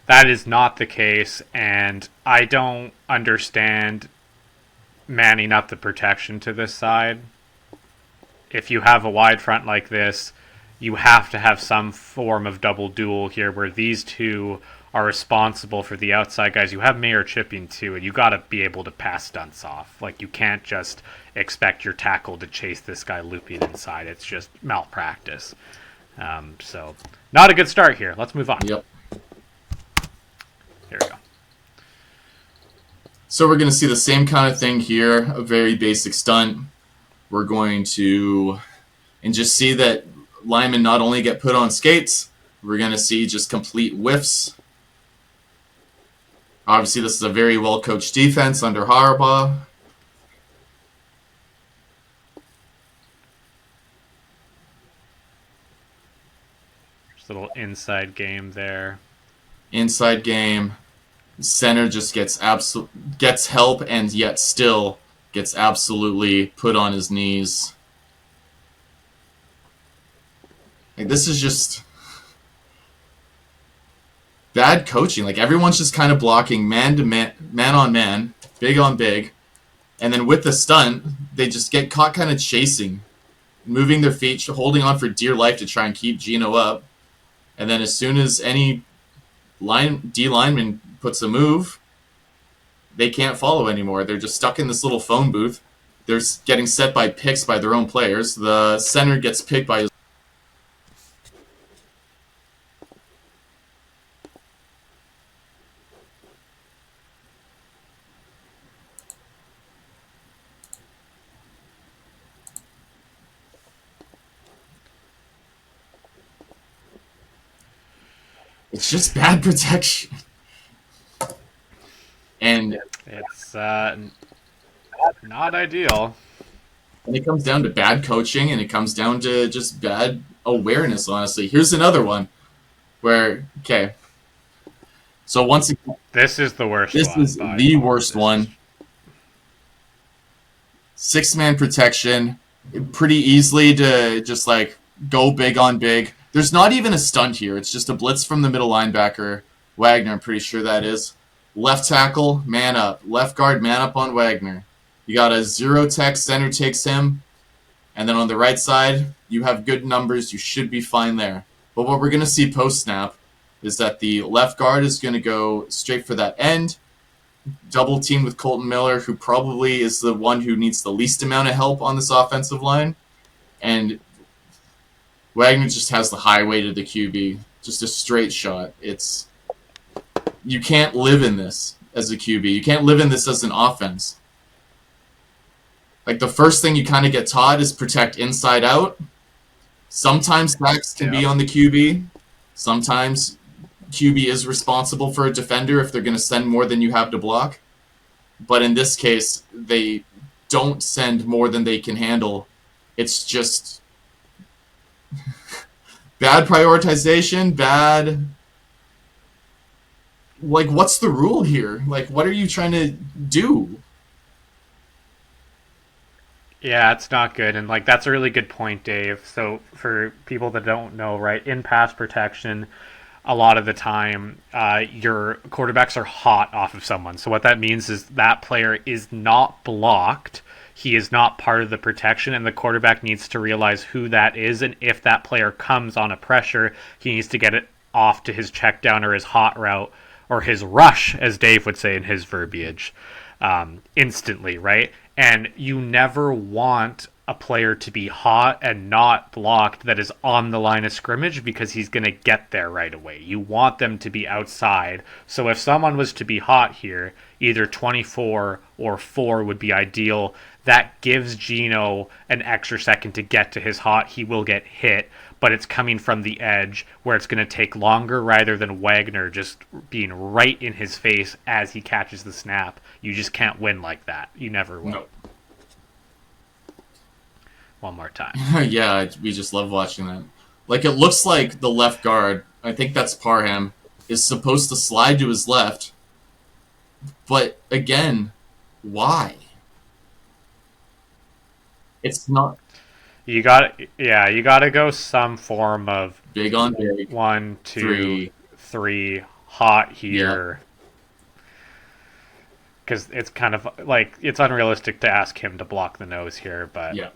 Speaker 1: that is not the case, and I don't understand manning up the protection to this side. If you have a wide front like this, you have to have some form of double duel here where these two are responsible for the outside guys. You have Mayer chipping too, and you got to be able to pass stunts off. Like, you can't just expect your tackle to chase this guy looping inside. It's just malpractice. So, not a good start here. Let's move on.
Speaker 2: Yep.
Speaker 1: There we go.
Speaker 2: So we're going to see the same kind of thing here, a very basic stunt. We're going to, and just see that linemen not only get put on skates, we're going to see just complete whiffs. Obviously, this is a very well-coached defense under Harbaugh.
Speaker 1: Just a little inside game there.
Speaker 2: Inside game. Center just gets help and yet still gets absolutely put on his knees. Like, this is just bad coaching. Like, everyone's just kind of blocking man to man, man on man, big on big, and then with the stunt, they just get caught kind of chasing, moving their feet, holding on for dear life to try and keep Gino up, and then as soon as any D lineman puts a move, they can't follow anymore. They're just stuck in this little phone booth. They're getting set by picks by their own players. The center gets picked by his. It's just bad protection. And
Speaker 1: it's not ideal.
Speaker 2: And it comes down to bad coaching, and it comes down to just bad awareness, honestly. Here's another one where, okay. So once again,
Speaker 1: this is the worst
Speaker 2: this
Speaker 1: one.
Speaker 2: This is the worst one. 6-man protection. Pretty easily to just, like, go big on big. There's not even a stunt here. It's just a blitz from the middle linebacker. Wagner, I'm pretty sure that is. Left tackle, man up. Left guard, man up on Wagner. You got a zero tech, center takes him. And then on the right side, you have good numbers. You should be fine there. But what we're going to see post-snap is that the left guard is going to go straight for that end. Double team with Colton Miller, who probably is the one who needs the least amount of help on this offensive line. And Wagner just has the highway to the QB. Just a straight shot. You can't live in this as a QB. You can't live in this as an offense. Like, the first thing you kind of get taught is protect inside out. Sometimes backs can be on the QB. Sometimes QB is responsible for a defender if they're going to send more than you have to block. But in this case, they don't send more than they can handle. It's just bad prioritization, bad... Like, what's the rule here? Like, what are you trying to do?
Speaker 1: Yeah, it's not good. And, like, that's a really good point, Dave. So for people that don't know, right, in pass protection, a lot of the time, your quarterbacks are hot off of someone. So what that means is that player is not blocked. He is not part of the protection, and the quarterback needs to realize who that is. And if that player comes on a pressure, he needs to get it off to his check down or his hot route, or his rush, as Dave would say in his verbiage, instantly, right? And you never want a player to be hot and not blocked that is on the line of scrimmage, because he's going to get there right away. You want them to be outside. So if someone was to be hot here, either 24 or 4 would be ideal. That gives Gino an extra second to get to his hot. He will get hit, but it's coming from the edge where it's going to take longer, rather than Wagner just being right in his face as he catches the snap. You just can't win like that. You never will.
Speaker 2: Nope.
Speaker 1: One more time.
Speaker 2: Yeah, we just love watching that. Like, it looks like the left guard, I think that's Parham, is supposed to slide to his left. But, again, why? It's not...
Speaker 1: You got to go some form of
Speaker 2: big on big.
Speaker 1: 1, 2, 3 hot here. Because it's kind of like, it's unrealistic to ask him to block the nose here, but
Speaker 2: yeah.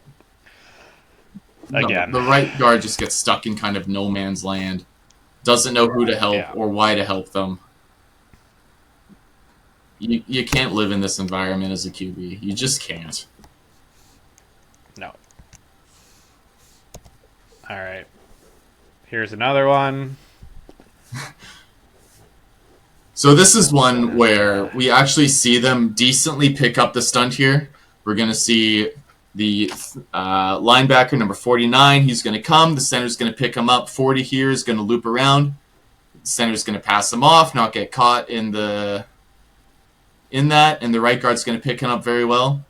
Speaker 1: Again,
Speaker 2: no, the right guard just gets stuck in kind of no man's land. Doesn't know who to help or why to help them. You can't live in this environment as a QB. You just can't.
Speaker 1: No. All right. Here's another one.
Speaker 2: So this is one where we actually see them decently pick up the stunt here. We're going to see the linebacker, number 49. He's going to come. The center's going to pick him up. 40 here is going to loop around. The center's going to pass him off, not get caught in that, and the right guard's going to pick him up very well.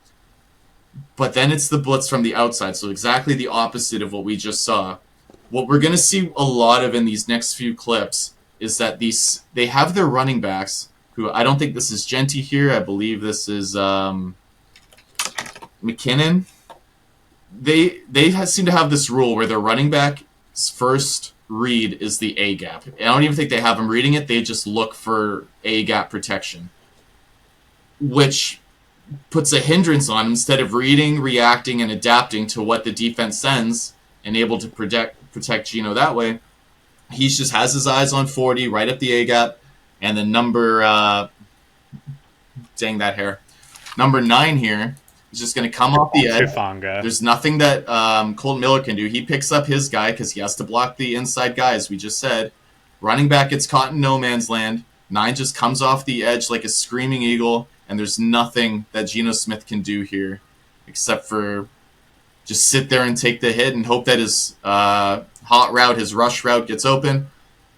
Speaker 2: But then it's the blitz from the outside, so exactly the opposite of what we just saw. What we're going to see a lot of in these next few clips is that they have their running backs, who I don't think this is Genty here. I believe this is McKinnon. They seem to have this rule where their running back's first read is the A gap. I don't even think they have them reading it. They just look for A gap protection, which puts a hindrance on instead of reading, reacting, and adapting to what the defense sends and able to protect Gino that way. He just has his eyes on 40, right up the A gap, and the number number 9 here is just going to come off the edge.
Speaker 1: Tufanga.
Speaker 2: There's nothing that Colton Miller can do. He picks up his guy because he has to block the inside guy, as we just said. Running back gets caught in no man's land. 9 just comes off the edge like a screaming eagle, and there's nothing that Geno Smith can do here except for just sit there and take the hit and hope that his hot route, his rush route gets open.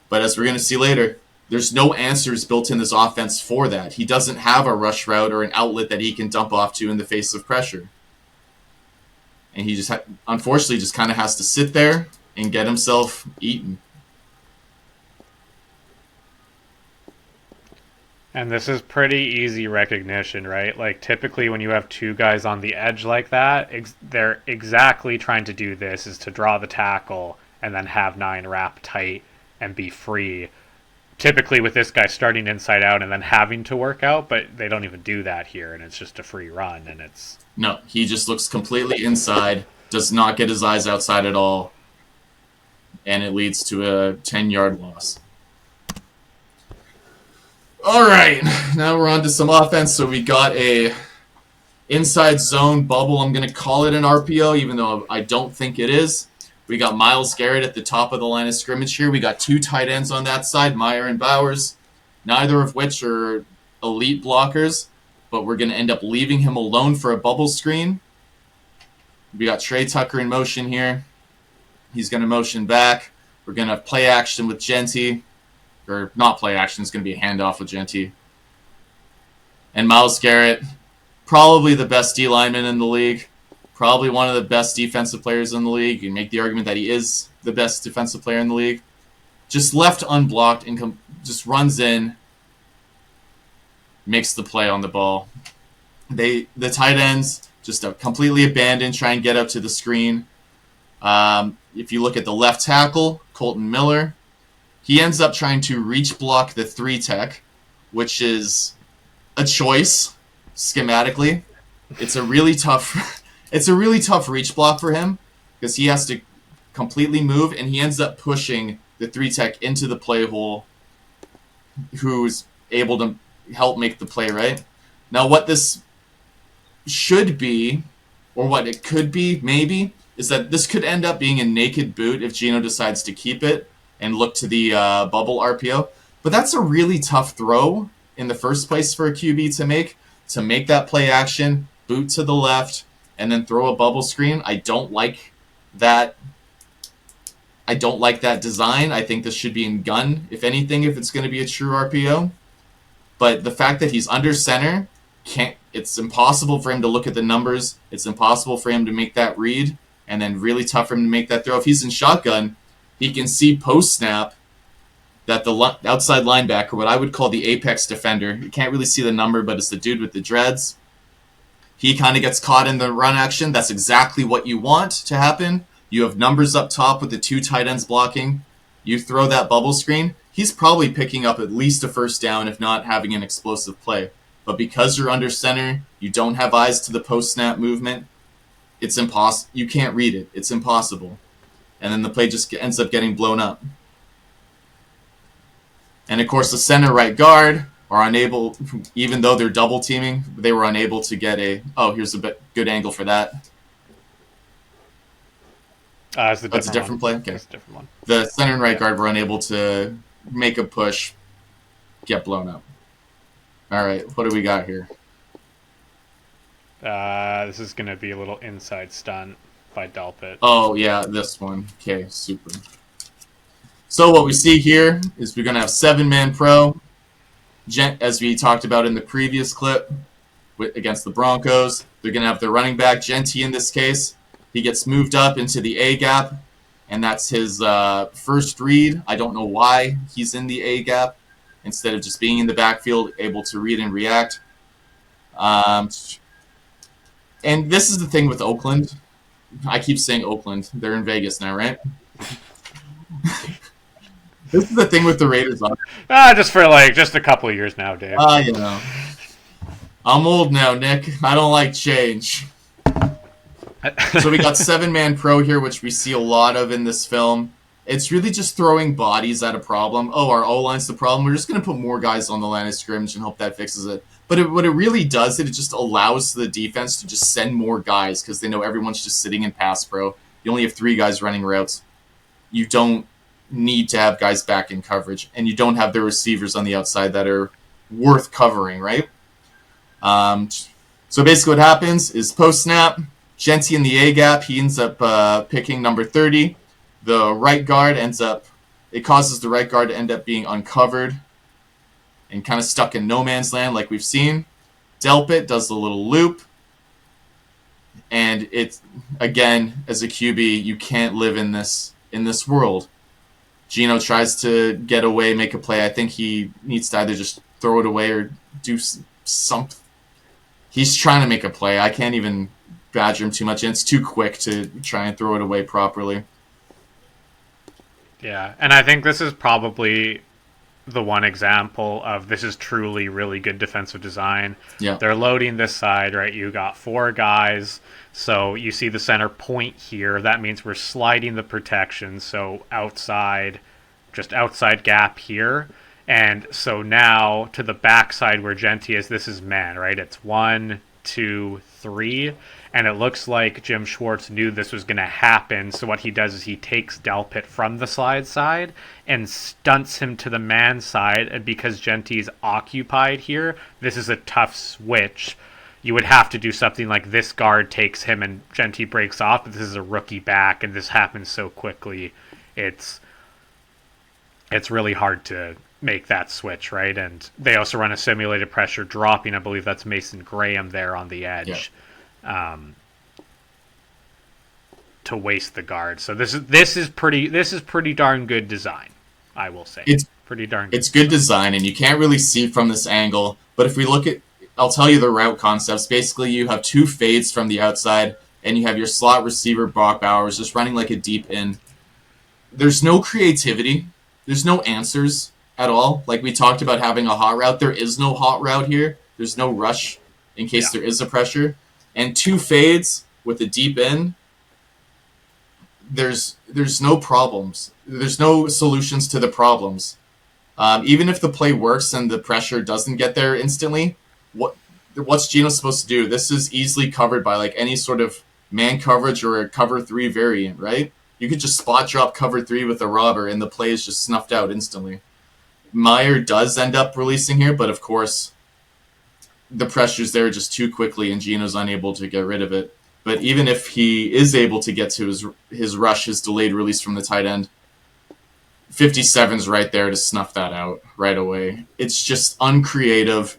Speaker 2: But as we're going to see later, there's no answers built in this offense for that. He doesn't have a rush route or an outlet that he can dump off to in the face of pressure. And he just, unfortunately, just kind of has to sit there and get himself eaten.
Speaker 1: And this is pretty easy recognition, right? Like, typically when you have two guys on the edge like that, they're exactly trying to do this, is to draw the tackle and then have 9 wrap tight and be free. Typically with this guy starting inside out and then having to work out, but they don't even do that here, and it's just a free run, and it's...
Speaker 2: No, he just looks completely inside, does not get his eyes outside at all, and it leads to a 10-yard loss. All right, now we're on to some offense. So we got a inside zone bubble. I'm going to call it an RPO, even though I don't think it is. We got Myles Garrett at the top of the line of scrimmage here. We got 2 tight ends on that side, Meyer and Bowers, neither of which are elite blockers, but we're going to end up leaving him alone for a bubble screen. We got Trey Tucker in motion here. He's going to motion back. We're going to have play action with Genty. Or not play action, it's going to be a handoff with Genty. And Myles Garrett, probably the best D lineman in the league. Probably one of the best defensive players in the league. You can make the argument that he is the best defensive player in the league. Just left unblocked and just runs in, makes the play on the ball. The tight ends just completely abandoned, try and get up to the screen. If you look at the left tackle, Colton Miller, he ends up trying to reach block the 3 tech, which is a choice schematically. It's a really tough reach block for him because he has to completely move, and he ends up pushing the 3 tech into the play hole, who's able to help make the play, right? Now what this should be, or what it could be maybe, is that this could end up being a naked boot if Geno decides to keep it and look to the bubble RPO. But that's a really tough throw in the first place for a QB to make that play action, boot to the left, and then throw a bubble screen. I don't like that design. I think this should be in gun, if anything, if it's going to be a true RPO. But the fact that he's under center, it's impossible for him to look at the numbers. It's impossible for him to make that read, and then really tough for him to make that throw. If he's in shotgun, he can see post-snap that the outside linebacker, what I would call the apex defender, you can't really see the number, but it's the dude with the dreads. He kind of gets caught in the run action. That's exactly what you want to happen. You have numbers up top with the 2 tight ends blocking. You throw that bubble screen. He's probably picking up at least a first down, if not having an explosive play. But because you're under center, you don't have eyes to the post-snap movement, it's impossible. You can't read it. It's impossible. And then the play just ends up getting blown up. And of course, the center right guard, are unable, even though they're double teaming, they were unable to get a. Oh, here's a good angle for that.
Speaker 1: It's a
Speaker 2: That's a
Speaker 1: different one.
Speaker 2: different play. Okay.
Speaker 1: That's a different one.
Speaker 2: The center and right
Speaker 1: Yeah.
Speaker 2: guard were unable to make a push, get blown up. All right, what do we got here?
Speaker 1: This is going to be a little inside stunt by Delpit.
Speaker 2: Oh yeah, this one. Okay, super. So what we see here is we're gonna have 7-man pro, as we talked about in the previous clip against the Broncos. They're gonna have their running back Genty in this case. He gets moved up into the A gap, and that's his first read. I don't know why he's in the A gap instead of just being in the backfield, able to read and react. And this is the thing with Oakland. I keep saying Oakland. They're in Vegas now, right? This is the thing with the Raiders.
Speaker 1: Just for like just a couple of years now, Dave.
Speaker 2: You know, I'm old now, Nick. I don't like change. So we got 7-man pro here, which we see a lot of in this film. It's really just throwing bodies at a problem. Oh, our O-line's the problem. We're just going to put more guys on the line of scrimmage and hope that fixes it. But what it really does, it just allows the defense to just send more guys because they know everyone's just sitting in pass pro. You only have 3 guys running routes. You don't need to have guys back in coverage, and you don't have the receivers on the outside that are worth covering, right? So basically what happens is post-snap, Genty in the A-gap, he ends up picking number 30. The right guard it causes the right guard to end up being uncovered and kind of stuck in no man's land like we've seen. Delpit does the little loop. And it's, again, as a QB, you can't live in this world. Gino tries to get away, make a play. I think he needs to either just throw it away or do something. He's trying to make a play. I can't even badger him too much. And it's too quick to try and throw it away properly.
Speaker 1: Yeah, and I think this is probably the one example of this is truly really good defensive design.
Speaker 2: Yeah.
Speaker 1: They're loading this side, right? You got 4 guys. So you see the center point here. That means we're sliding the protection. So outside gap here. And so now to the backside where Genty is, this is man, right? It's 1, 2, 3. And it looks like Jim Schwartz knew this was going to happen. So what he does is he takes Delpit from the slide side and stunts him to the man side. And because Genty's occupied here, this is a tough switch. You would have to do something like this guard takes him and Genty breaks off. But this is a rookie back, and this happens so quickly. It's really hard to make that switch, right? And they also run a simulated pressure dropping. I believe that's Mason Graham there on the edge. Yeah. To waste the guard. So this is pretty darn good design, I will say.
Speaker 2: It's
Speaker 1: pretty darn good.
Speaker 2: It's good design, and you can't really see from this angle. But if we look at, I'll tell you the route concepts. Basically, you have 2 fades from the outside, and you have your slot receiver, Brock Bowers, just running like a deep in. There's no creativity. There's no answers at all. Like we talked about having a hot route. There is no hot route here. There's no rush in case there is a pressure. And 2 fades with a deep in, there's no problems. There's no solutions to the problems. Even if the play works and the pressure doesn't get there instantly, what's Gino supposed to do? This is easily covered by like any sort of man coverage or a cover 3 variant, right? You could just spot drop cover 3 with a robber and the play is just snuffed out instantly. Meyer does end up releasing here, but of course the pressure's there just too quickly and Gino's unable to get rid of it. But even if he is able to get to his rush, his delayed release from the tight end, 57's right there to snuff that out right away. It's just uncreative.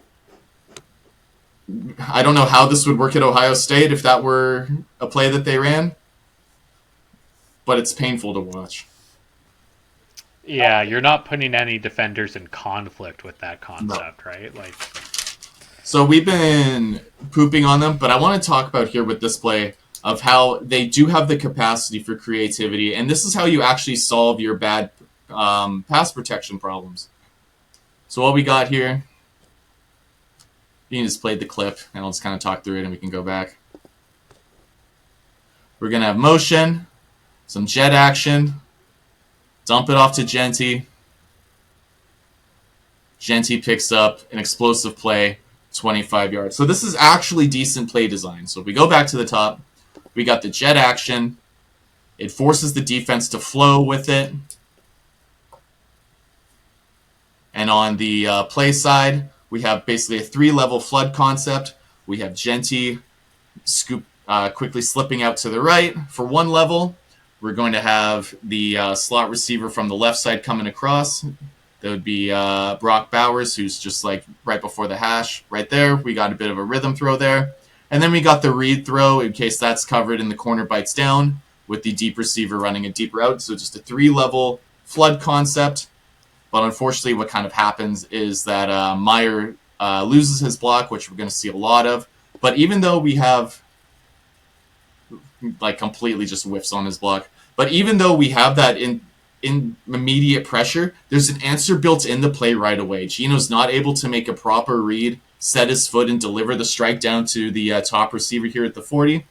Speaker 2: I don't know how this would work at Ohio State if that were a play that they ran, but it's painful to watch.
Speaker 1: Yeah, you're not putting any defenders in conflict with that concept, right? Like,
Speaker 2: so we've been pooping on them, but I want to talk about here with this play of how they do have the capacity for creativity, and this is how you actually solve your bad pass protection problems. So what we got here, you can just play the clip, and I'll just kind of talk through it, and we can go back. We're going to have motion, some jet action, dump it off to Genty. Genty picks up an explosive play, 25 yards. So this is actually decent play design. So if we go back to the top, we got the jet action. It forces the defense to flow with it. And on the play side, we have basically a 3-level flood concept. We have Genty quickly slipping out to the right for 1 level. We're going to have the slot receiver from the left side coming across. That would be Brock Bowers, who's just like right before the hash. Right there, we got a bit of a rhythm throw there. And then we got the read throw in case that's covered and the corner bites down with the deep receiver running a deep route. So just a 3-level flood concept. But unfortunately, what kind of happens is that Meyer loses his block, which we're going to see a lot of. But even though we have, like, completely just whiffs on his block, but even though we have that in immediate pressure, there's an answer built in the play right away. Gino's not able to make a proper read, set his foot, and deliver the strike down to the top receiver here at the 40.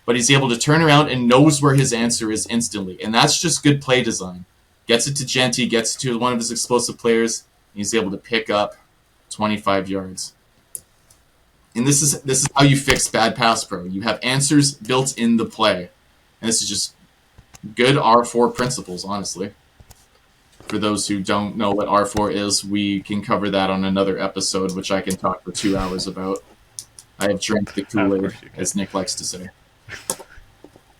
Speaker 2: But he's able to turn around and knows where his answer is instantly. And that's just good play design. Gets it to Genty, gets it to one of his explosive players, and he's able to pick up 25 yards. And this is how you fix bad pass pro. You have answers built in the play. And this is just good R4 principles, honestly. For those who don't know what R4 is, we can cover that on another episode, which I can talk for 2 hours about. I have drank the Kool-Aid, as Nick likes to say.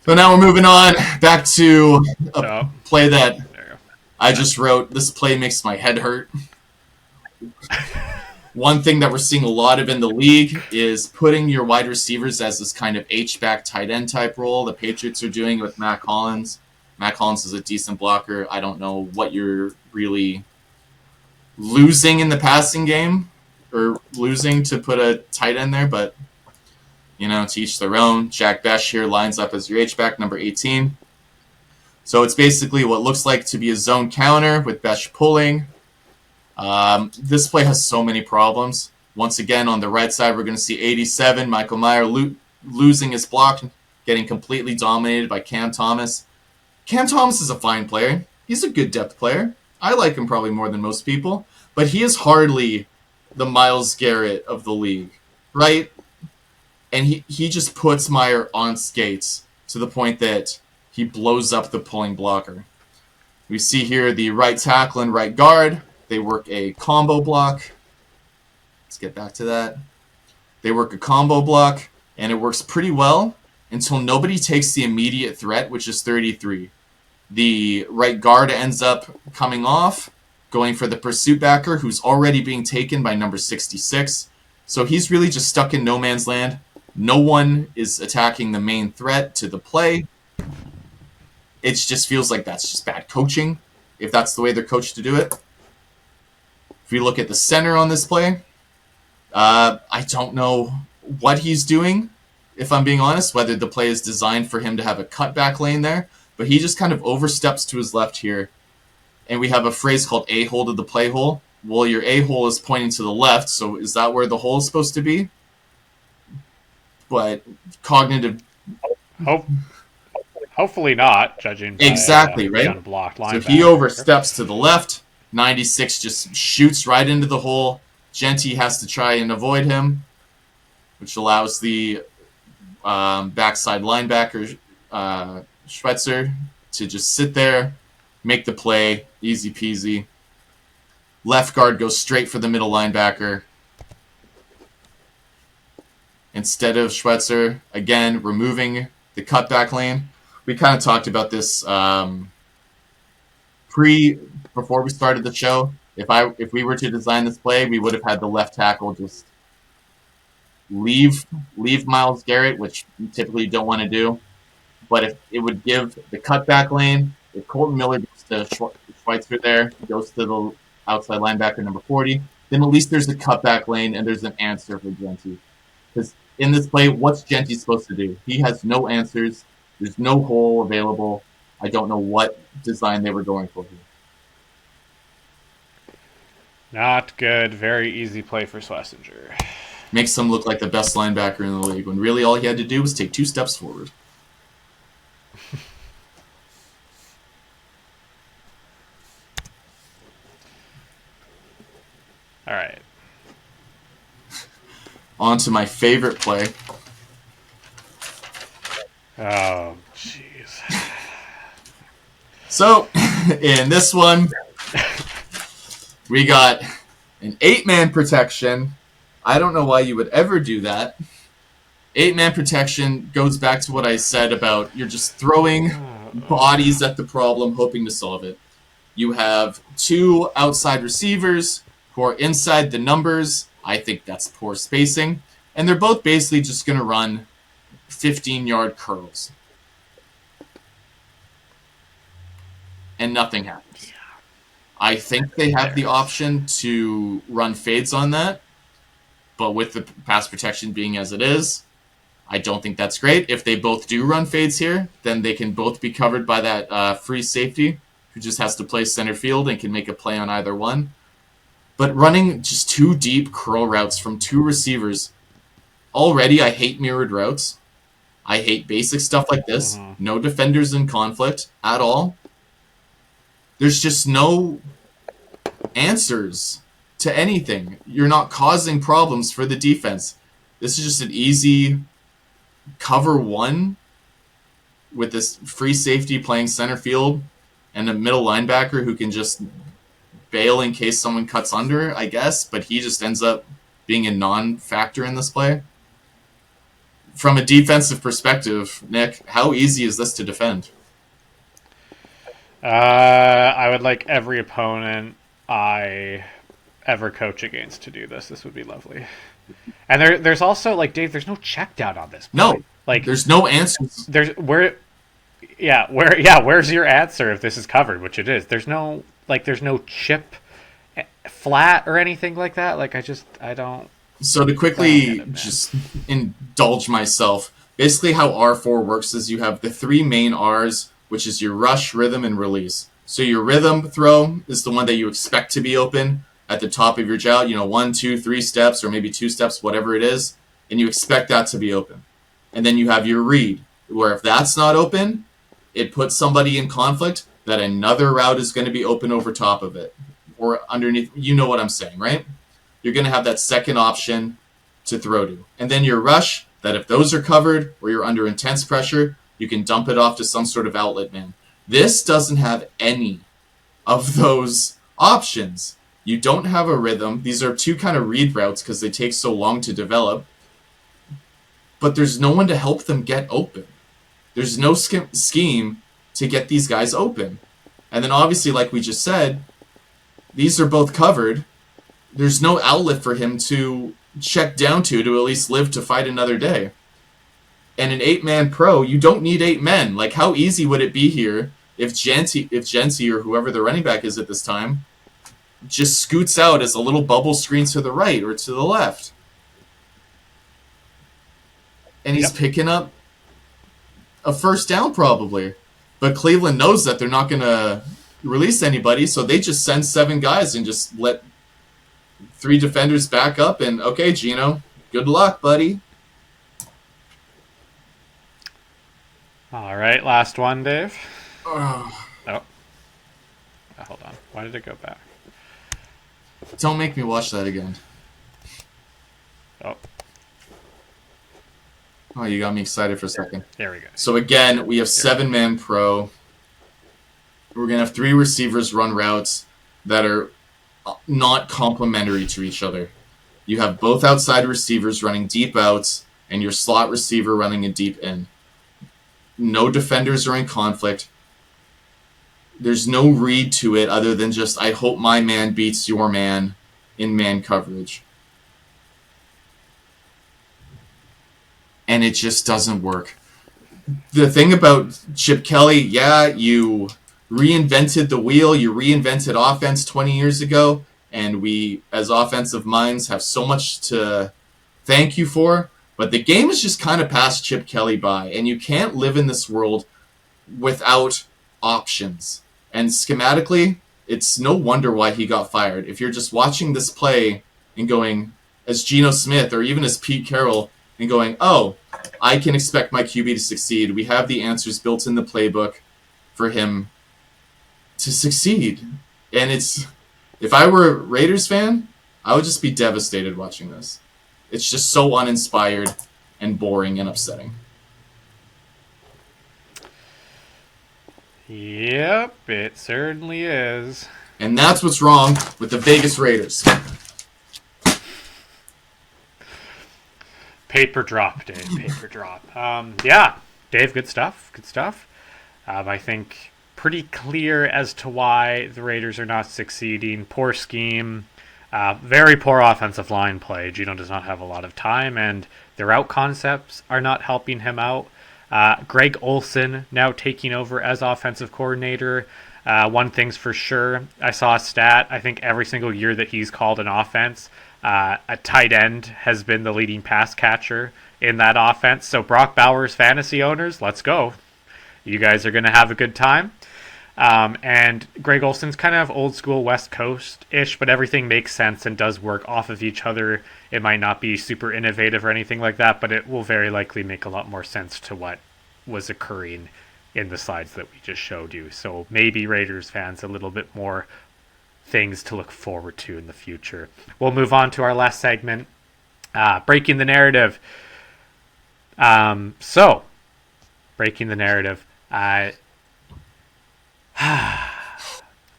Speaker 2: So now we're moving on back to a play that I just wrote. This play makes my head hurt. One thing that we're seeing a lot of in the league is putting your wide receivers as this kind of H-back tight end type role. The Patriots are doing with Mac Hollins. Mac Hollins is a decent blocker. I don't know what you're really losing in the passing game or losing to put a tight end there, but, you know, to each their own. Jack Besh here lines up as your H-back, number 18. So it's basically what looks like to be a zone counter with Besh pulling. This play has so many problems. Once again, on the right side, we're going to see 87, Michael Meyer losing his block, getting completely dominated by Cam Thomas. Cam Thomas is a fine player. He's a good depth player. I like him probably more than most people, but he is hardly the Myles Garrett of the league, right? And he just puts Meyer on skates to the point that he blows up the pulling blocker. We see here the right tackle and right guard. They work a combo block. Let's get back to that. They work a combo block, and it works pretty well until nobody takes the immediate threat, which is 33. The right guard ends up coming off, going for the pursuit backer, who's already being taken by number 66. So he's really just stuck in no man's land. No one is attacking the main threat to the play. It just feels like that's just bad coaching, if that's the way they're coached to do it. If we look at the center on this play, I don't know what he's doing, if I'm being honest, whether the play is designed for him to have a cutback lane there, but he just kind of oversteps to his left here. And we have a phrase called a-hole to the play hole. Well, your a-hole is pointing to the left, so is that where the hole is supposed to be? But cognitive...
Speaker 1: Hopefully not, judging by
Speaker 2: exactly, right?
Speaker 1: Unblocked linebacker.
Speaker 2: So he oversteps to the left. 96 just shoots right into the hole. Genty has to try and avoid him, which allows the backside linebacker, Schweitzer, to just sit there, make the play, easy peasy. Left guard goes straight for the middle linebacker. Instead of Schweitzer, again, removing the cutback lane. We kind of talked about this before we started the show. If we were to design this play, we would have had the left tackle just leave Myles Garrett, which you typically don't want to do. But if it would give the cutback lane, if Colton Miller goes to Schweitzer there, goes to the outside linebacker number 40, then at least there's a cutback lane and there's an answer for Genty. Because in this play, what's Genty supposed to do? He has no answers. There's no hole available. I don't know what design they were going for here.
Speaker 1: Not good. Very easy play for Schlesinger.
Speaker 2: Makes him look like the best linebacker in the league, when really all he had to do was take 2 steps forward.
Speaker 1: All right.
Speaker 2: On to my favorite play.
Speaker 1: Oh, jeez.
Speaker 2: So, in this one, we got an 8-man protection. I don't know why you would ever do that. 8-man protection goes back to what I said about you're just throwing bodies at the problem, hoping to solve it. You have 2 outside receivers who are inside the numbers. I think that's poor spacing. And they're both basically just going to run 15-yard curls. And nothing happens. I think they have the option to run fades on that. But with the pass protection being as it is, I don't think that's great. If they both do run fades here, then they can both be covered by that free safety who just has to play center field and can make a play on either one. But running just 2 deep curl routes from 2 receivers, already I hate mirrored routes. I hate basic stuff like this. No defenders in conflict at all. There's just no answers to anything. You're not causing problems for the defense. This is just an easy cover 1 with this free safety playing center field and a middle linebacker who can just bail in case someone cuts under, I guess, but he just ends up being a non-factor in this play. From a defensive perspective, Nick, how easy is this to defend?
Speaker 1: I would like every opponent I ever coach against to do this. This would be lovely. And there's also, like, Dave, there's no check down on this play.
Speaker 2: No,
Speaker 1: like
Speaker 2: there's no answers.
Speaker 1: Where's your answer if this is covered, which it is. There's no chip flat or anything like that. Like, I don't.
Speaker 2: So to quickly just indulge myself, basically how R4 works is you have the 3 main Rs, which is your rush, rhythm, and release. So your rhythm throw is the one that you expect to be open at the top of your jout, 1, 2, 3 steps, or maybe 2 steps, whatever it is, and you expect that to be open. And then you have your read, where if that's not open, it puts somebody in conflict that another route is going to be open over top of it, or underneath. You know what I'm saying, right? You're going to have that second option to throw to. And then your rush, that if those are covered or you're under intense pressure, you can dump it off to some sort of outlet man. This doesn't have any of those options. You don't have a rhythm. These are 2 kind of read routes because they take so long to develop. But there's no one to help them get open. There's no scheme to get these guys open. And then obviously, like we just said, these are both covered. There's no outlet for him to check down to at least live to fight another day. And an 8-man pro, you don't need 8 men. Like, how easy would it be here if Genty or whoever the running back is at this time just scoots out as a little bubble screen to the right or to the left? And he's picking up a first down probably. But Cleveland knows that they're not going to release anybody, so they just send 7 guys and just let 3 defenders back up and, okay, Gino, good luck, buddy.
Speaker 1: All right, last one, Dave.
Speaker 2: Oh,
Speaker 1: Hold on. Why did it go back?
Speaker 2: don't make me watch that again. Oh, you got me excited for a second.
Speaker 1: There we go.
Speaker 2: So again, we have 7-man pro. We're going to have 3 receivers run routes that are not complementary to each other. You have both outside receivers running deep outs and your slot receiver running a deep in. No defenders are in conflict. There's no read to it other than just, I hope my man beats your man in man coverage. And it just doesn't work. The thing about Chip Kelly, you reinvented the wheel, you reinvented offense 20 years ago, and we, as offensive minds, have so much to thank you for, but the game has just kind of passed Chip Kelly by, and you can't live in this world without options. And schematically, it's no wonder why he got fired. If you're just watching this play and going, as Geno Smith or even as Pete Carroll, and going, oh, I can expect my QB to succeed. We have the answers built in the playbook for him to succeed. And it's, if I were a Raiders fan, I would just be devastated watching this. It's just so uninspired and boring and upsetting.
Speaker 1: Yep, it certainly is.
Speaker 2: And that's what's wrong with the Vegas Raiders.
Speaker 1: Paper drop, Dave. Paper drop. Yeah, Dave, good stuff. Good stuff. I think pretty clear as to why the Raiders are not succeeding. Poor scheme. Very poor offensive line play. Gino does not have a lot of time, and their out concepts are not helping him out. Greg Olson now taking over as offensive coordinator. One thing's for sure. I saw a stat. I think every single year that he's called an offense, a tight end has been the leading pass catcher in that offense. So Brock Bowers fantasy owners, let's go. You guys are going to have a good time. And Greg Olson's kind of old school West Coast-ish, but everything makes sense and does work off of each other. It might not be super innovative or anything like that, but it will very likely make a lot more sense to what was occurring in the slides that we just showed you. So maybe Raiders fans a little bit more things to look forward to in the future. We'll move on to our last segment, breaking the narrative. So, breaking the narrative.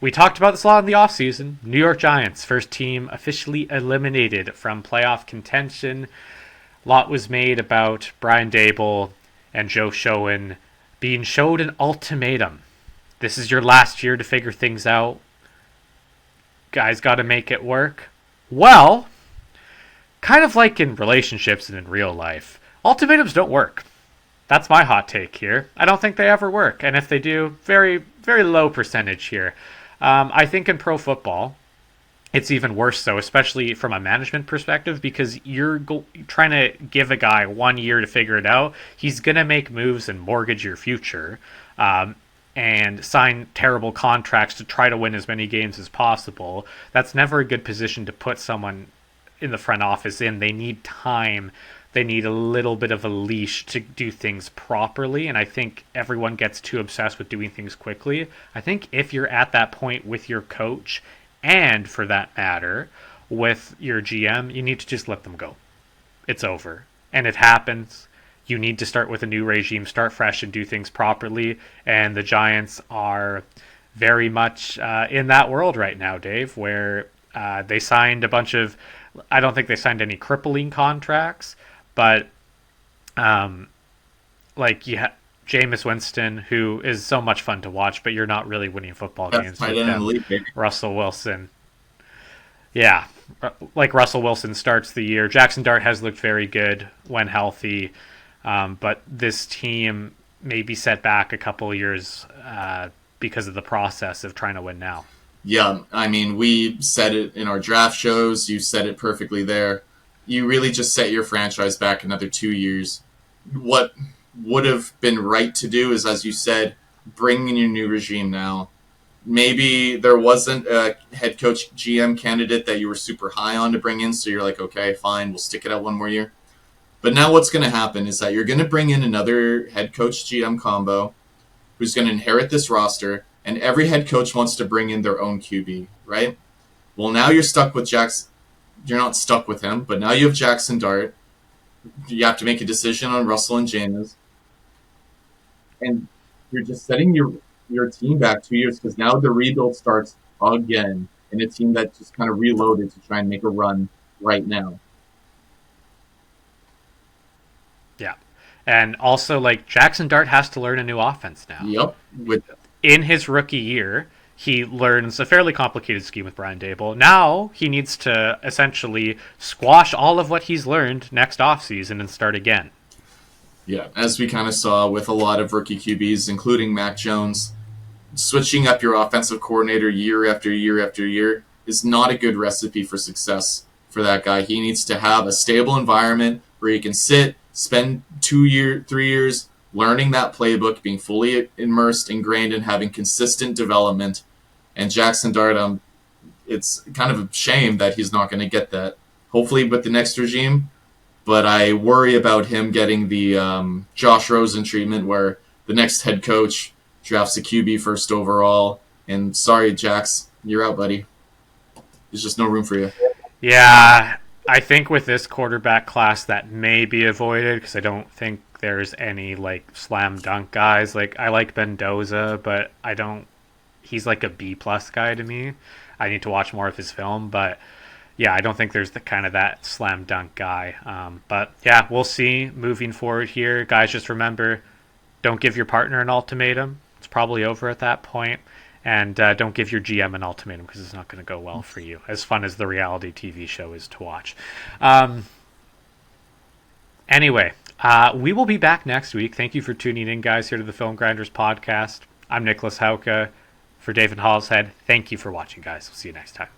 Speaker 1: We talked about this a lot in the offseason. New York Giants, first team officially eliminated from playoff contention. A lot was made about Brian Daboll and Joe Schoen being showed an ultimatum. This is your last year to figure things out. Guys got to make it work. Well, kind of like in relationships and in real life, ultimatums don't work. That's my hot take here. I don't think they ever work. And if they do, very, very low percentage here. I think in pro football, it's even worse so, especially from a management perspective, because you're trying to give a guy 1 year to figure it out. He's going to make moves and mortgage your future and sign terrible contracts to try to win as many games as possible. That's never a good position to put someone in the front office in. They need time. They need a little bit of a leash to do things properly, and I think everyone gets too obsessed with doing things quickly. I think if you're at that point with your coach, and for that matter, with your GM, you need to just let them go. It's over. And it happens. You need to start with a new regime, start fresh, and do things properly, and the Giants are very much in that world right now, Dave, where they signed a bunch of... I don't think they signed any crippling contracts, but like Jameis Winston, who is so much fun to watch, but you're not really winning football games with him. Russell Wilson. Yeah, like Russell Wilson starts the year. Jackson Dart has looked very good when healthy, but this team may be set back a couple of years because of the process of trying to win now.
Speaker 2: Yeah, I mean, we said it in our draft shows. You said it perfectly there. You really just set your franchise back another 2 years. What would have been right to do is, as you said, bring in your new regime now. Maybe there wasn't a head coach GM candidate that you were super high on to bring in, so you're like, okay, fine, we'll stick it out 1 more year. But now what's going to happen is that you're going to bring in another head coach GM combo who's going to inherit this roster, and every head coach wants to bring in their own QB, right? Well, now you're stuck with Jackson. You're not stuck with him, but now you have Jackson Dart. You have to make a decision on Russell and Jameis. And you're just setting your team back 2 years because now the rebuild starts again in a team that just kind of reloaded to try and make a run right now.
Speaker 1: Yeah. And also, like, Jackson Dart has to learn a new offense now.
Speaker 2: Yep.
Speaker 1: In his rookie year, he learns a fairly complicated scheme with Brian Daboll. Now he needs to essentially squash all of what he's learned next offseason and start again.
Speaker 2: Yeah, as we kind of saw with a lot of rookie QBs, including Mac Jones, switching up your offensive coordinator year after year after year is not a good recipe for success for that guy. He needs to have a stable environment where he can sit, spend 3 years learning that playbook, being fully immersed, ingrained, and having consistent development. And Jackson Dart, it's kind of a shame that he's not going to get that. Hopefully with the next regime, but I worry about him getting the Josh Rosen treatment where the next head coach drafts a QB first overall. And sorry, Jax, you're out, buddy. There's just no room for you.
Speaker 1: Yeah, I think with this quarterback class that may be avoided because I don't think there's any like slam dunk guys. Like I like Mendoza, but I don't. He's like a B plus guy to me. I need to watch more of his film, but yeah, I don't think there's the kind of that slam dunk guy. But yeah, we'll see moving forward here, guys. Just remember, don't give your partner an ultimatum. It's probably over at that point. And don't give your GM an ultimatum because it's not going to go well for you. As fun as the reality TV show is to watch. Um, anyway, we will be back next week. Thank you for tuning in, guys, here to the Film Grinders podcast. I'm Nicholas Hauka for David Hollinshead. Thank you for watching, guys. We'll see you next time.